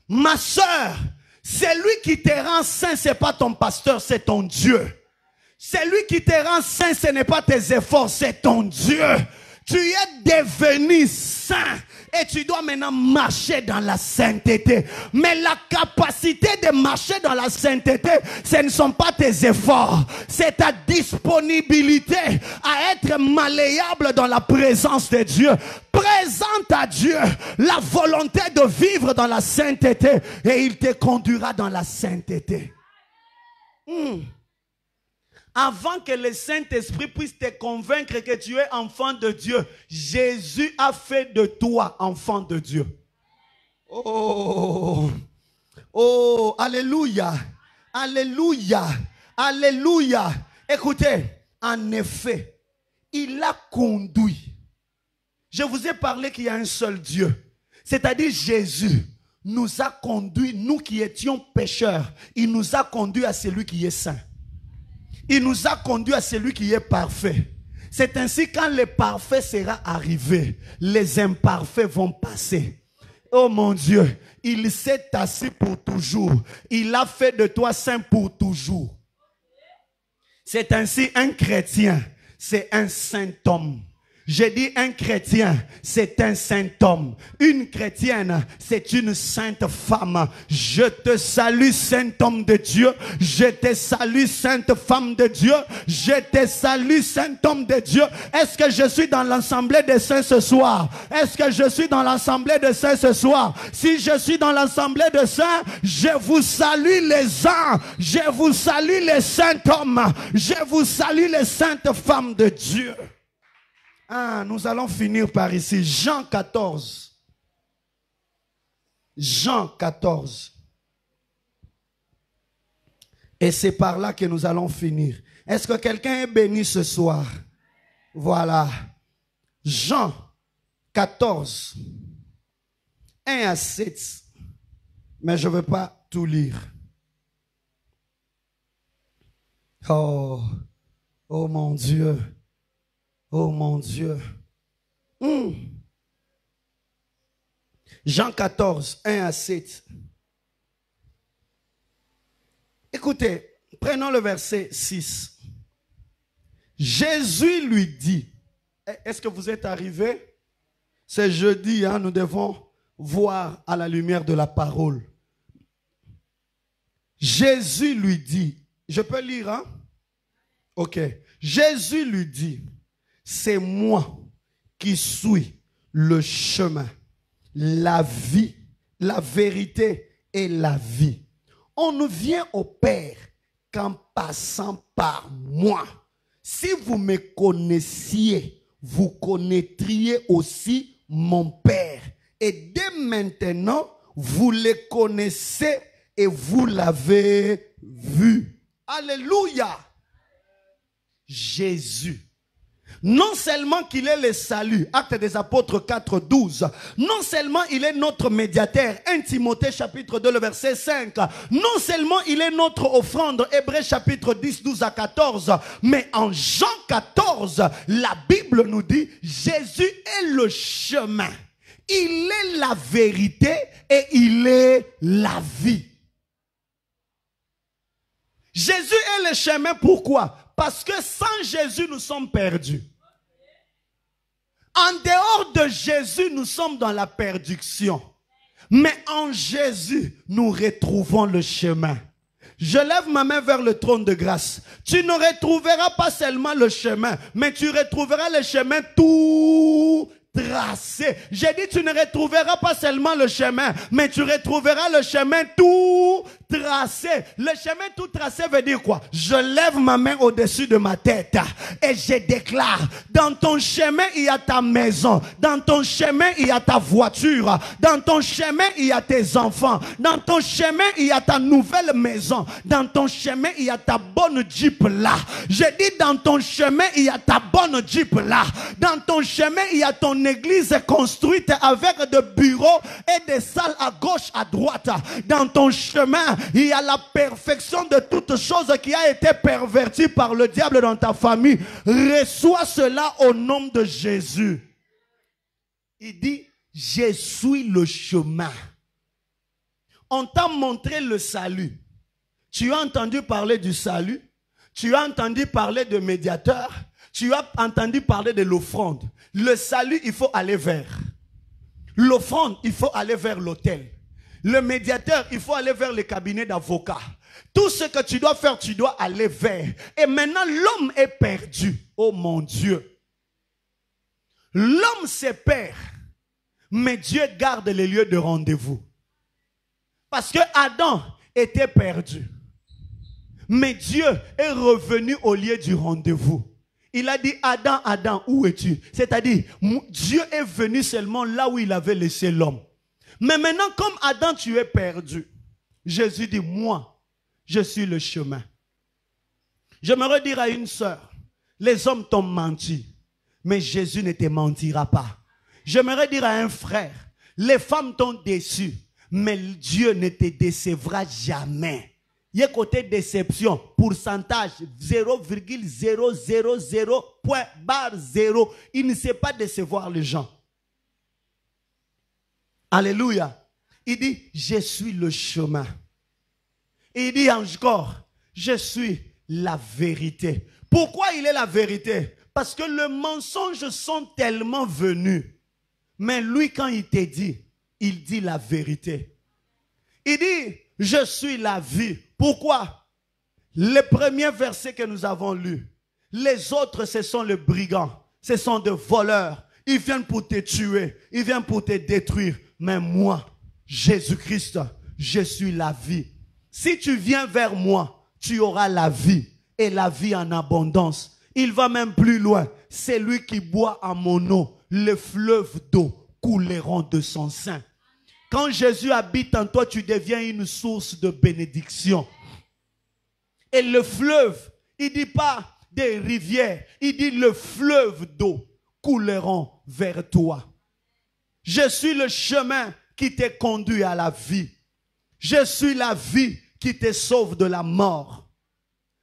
Ma soeur, c'est lui qui te rend saint, ce n'est pas ton pasteur, c'est ton Dieu. C'est lui qui te rend saint, ce n'est pas tes efforts, c'est ton Dieu. Tu es devenu saint et tu dois maintenant marcher dans la sainteté. Mais la capacité de marcher dans la sainteté, ce ne sont pas tes efforts. C'est ta disponibilité à être malléable dans la présence de Dieu. Présente à Dieu la volonté de vivre dans la sainteté et il te conduira dans la sainteté. Avant que le Saint-Esprit puisse te convaincre que tu es enfant de Dieu, Jésus a fait de toi enfant de Dieu. Oh, oh, alléluia, alléluia, alléluia. Écoutez, en effet, il a conduit. Je vous ai parlé qu'il y a un seul Dieu, c'est-à-dire Jésus nous a conduits, nous qui étions pécheurs, il nous a conduits à celui qui est saint. Il nous a conduits à celui qui est parfait. C'est ainsi quand le parfait sera arrivé, les imparfaits vont passer. Oh mon Dieu, il s'est assis pour toujours. Il a fait de toi saint pour toujours. C'est ainsi un chrétien, c'est un saint homme. J'ai dit un chrétien, c'est un saint homme. Une chrétienne, c'est une sainte femme. Je te salue, saint homme de Dieu. Je te salue, sainte femme de Dieu. Je te salue, saint homme de Dieu. Est-ce que je suis dans l'assemblée des saints ce soir? Est-ce que je suis dans l'assemblée des saints ce soir? Si je suis dans l'assemblée des saints, je vous salue les uns. Je vous salue les saints hommes. Je vous salue les saintes femmes de Dieu. Ah, nous allons finir par ici. Jean 14. Jean 14. Et c'est par là que nous allons finir. Est-ce que quelqu'un est béni ce soir? Voilà. Jean 14. 1 à 7. Mais je ne veux pas tout lire. Oh, oh mon Dieu. Oh mon Dieu. Jean 14, 1 à 7. Écoutez, prenons le verset 6. Jésus lui dit, est-ce que vous êtes arrivés? C'est jeudi, hein, nous devons voir à la lumière de la parole. Jésus lui dit, je peux lire, hein? Ok. Jésus lui dit, c'est moi qui suis le chemin, la vie, la vérité et la vie. On ne vient au Père qu'en passant par moi. Si vous me connaissiez, vous connaîtriez aussi mon Père. Et dès maintenant, vous le connaissez et vous l'avez vu. Alléluia. Jésus. Non seulement qu'il est le salut, Actes des Apôtres 4, 12. Non seulement il est notre médiateur, 1 Timothée chapitre 2, le verset 5. Non seulement il est notre offrande, Hébreux chapitre 10, 12 à 14. Mais en Jean 14, la Bible nous dit, Jésus est le chemin. Il est la vérité et il est la vie. Jésus est le chemin, pourquoi? Parce que sans Jésus, nous sommes perdus. En dehors de Jésus, nous sommes dans la perdition. Mais en Jésus, nous retrouvons le chemin. Je lève ma main vers le trône de grâce. Tu ne retrouveras pas seulement le chemin, mais tu retrouveras le chemin tout tracé. J'ai dit tu ne retrouveras pas seulement le chemin, mais tu retrouveras le chemin tout tracé. Le chemin tout tracé veut dire quoi? Je lève ma main au-dessus de ma tête et je déclare, dans ton chemin il y a ta maison, dans ton chemin il y a ta voiture, dans ton chemin il y a tes enfants, dans ton chemin il y a ta nouvelle maison, dans ton chemin il y a ta bonne Jeep là. Je dis dans ton chemin il y a ta bonne Jeep là, dans ton chemin il y a ton une église construite avec des bureaux et des salles à gauche, à droite. Dans ton chemin, il y a la perfection de toute chose qui a été pervertie par le diable dans ta famille. Reçois cela au nom de Jésus. Il dit, je suis le chemin. On t'a montré le salut. Tu as entendu parler du salut. Tu as entendu parler de médiateur. Tu as entendu parler de l'offrande. Le salut, il faut aller vers. L'offrande, il faut aller vers l'autel. Le médiateur, il faut aller vers le cabinet d'avocats. Tout ce que tu dois faire, tu dois aller vers. Et maintenant, l'homme est perdu. Oh mon Dieu. L'homme se perd. Mais Dieu garde les lieux de rendez-vous. Parce que Adam était perdu. Mais Dieu est revenu au lieu du rendez-vous. Il a dit, Adam, Adam, où es-tu? C'est-à-dire, Dieu est venu seulement là où il avait laissé l'homme. Mais maintenant, comme Adam, tu es perdu. Jésus dit, moi, je suis le chemin. J'aimerais dire à une sœur, les hommes t'ont menti, mais Jésus ne te mentira pas. J'aimerais dire à un frère, les femmes t'ont déçu, mais Dieu ne te décevra jamais. Il y a côté déception, pourcentage 0,000.0. Il ne sait pas décevoir les gens. Alléluia. Il dit, je suis le chemin. Et il dit encore, je suis la vérité. Pourquoi il est la vérité? Parce que les mensonges sont tellement venus. Mais lui, quand il te dit, il dit la vérité. Il dit, je suis la vie. Pourquoi? Les premiers versets que nous avons lus, les autres, ce sont les brigands, ce sont des voleurs. Ils viennent pour te tuer, ils viennent pour te détruire. Mais moi, Jésus-Christ, je suis la vie. Si tu viens vers moi, tu auras la vie et la vie en abondance. Il va même plus loin. C'est lui qui boit à mon eau. Les fleuves d'eau couleront de son sein. Quand Jésus habite en toi, tu deviens une source de bénédiction. Et le fleuve, il ne dit pas des rivières, il dit le fleuve d'eau couleront vers toi. Je suis le chemin qui te conduit à la vie. Je suis la vie qui te sauve de la mort.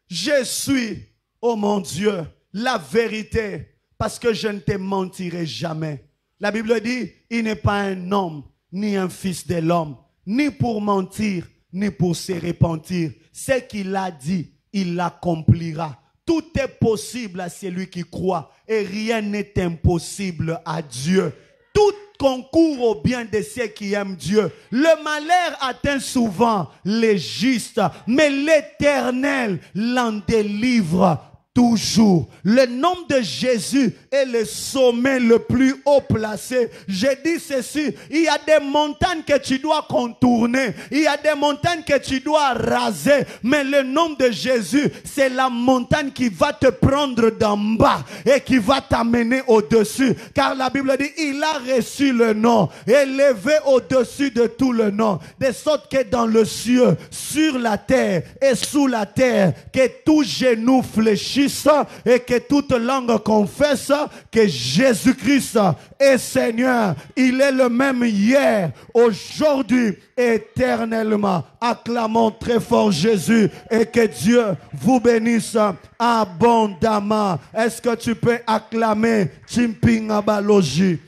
Je suis, oh mon Dieu, la vérité, parce que je ne te mentirai jamais. La Bible dit, il n'est pas un homme, ni un fils de l'homme, ni pour mentir, ni pour se repentir. Ce qu'il a dit, il l'accomplira. Tout est possible à celui qui croit et rien n'est impossible à Dieu. Tout concourt au bien de ceux qui aiment Dieu. Le malheur atteint souvent les justes, mais l'Éternel l'en délivre toujours. Le nom de Jésus est le sommet le plus haut placé. J'ai dit ceci, il y a des montagnes que tu dois contourner, il y a des montagnes que tu dois raser, mais le nom de Jésus, c'est la montagne qui va te prendre d'en bas et qui va t'amener au-dessus. Car la Bible dit, il a reçu le nom, élevé au-dessus de tout le nom, de sorte que dans le ciel, sur la terre et sous la terre, que tout genou fléchisse et que toute langue confesse que Jésus-Christ est Seigneur. Il est le même hier, aujourd'hui, éternellement. Acclamons très fort Jésus et que Dieu vous bénisse abondamment. Est-ce que tu peux acclamer Chimping Abaloji?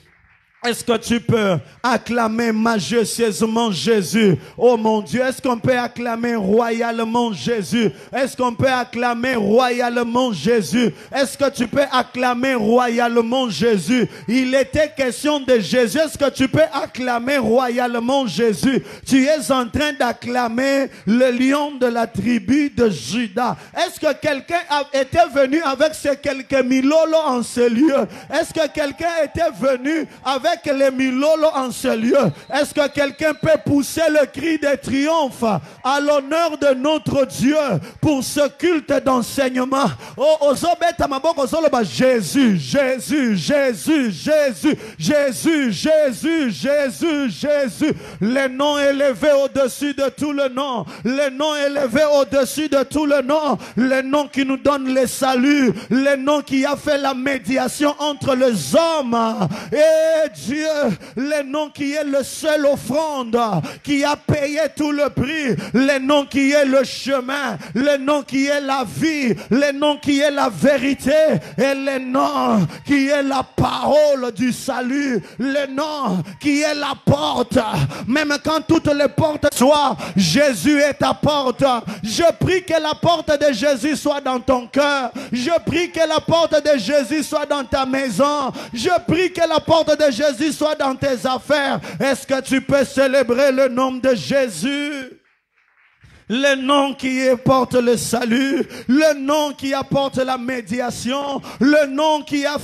Est-ce que tu peux acclamer majestueusement Jésus? Oh mon Dieu, est-ce qu'on peut acclamer royalement Jésus? Est-ce qu'on peut acclamer royalement Jésus? Est-ce que tu peux acclamer royalement Jésus? Il était question de Jésus. Est-ce que tu peux acclamer royalement Jésus? Tu es en train d'acclamer le lion de la tribu de Juda. Est-ce que quelqu'un était venu avec ces quelques mille lolos en ce lieu? Est-ce que quelqu'un était venu avec avec les Milolo en ce lieu. Est-ce que quelqu'un peut pousser le cri de triomphe à l'honneur de notre Dieu pour ce culte d'enseignement? Oh, Jésus, Jésus, Jésus, Jésus, Jésus, Jésus, Jésus, Jésus. Les noms élevés au-dessus de tout le nom. Les noms élevés au-dessus de tout le nom. Les noms qui nous donnent le salut. Les noms qui a fait la médiation entre les hommes et Dieu. Les noms qui est le seul offrande, qui a payé tout le prix. Les noms qui est le chemin. Les noms qui est la vie. Les noms qui est la vérité. Et les noms qui est la parole du salut. Les noms qui est la porte. Même quand toutes les portes soient, Jésus est ta porte. Je prie que la porte de Jésus soit dans ton cœur. Je prie que la porte de Jésus soit dans ta maison. Je prie que la porte de Jésus soit dans tes affaires. Est-ce que tu peux célébrer le nom de Jésus? Le nom qui apporte le salut, le nom qui apporte la médiation, le nom qui a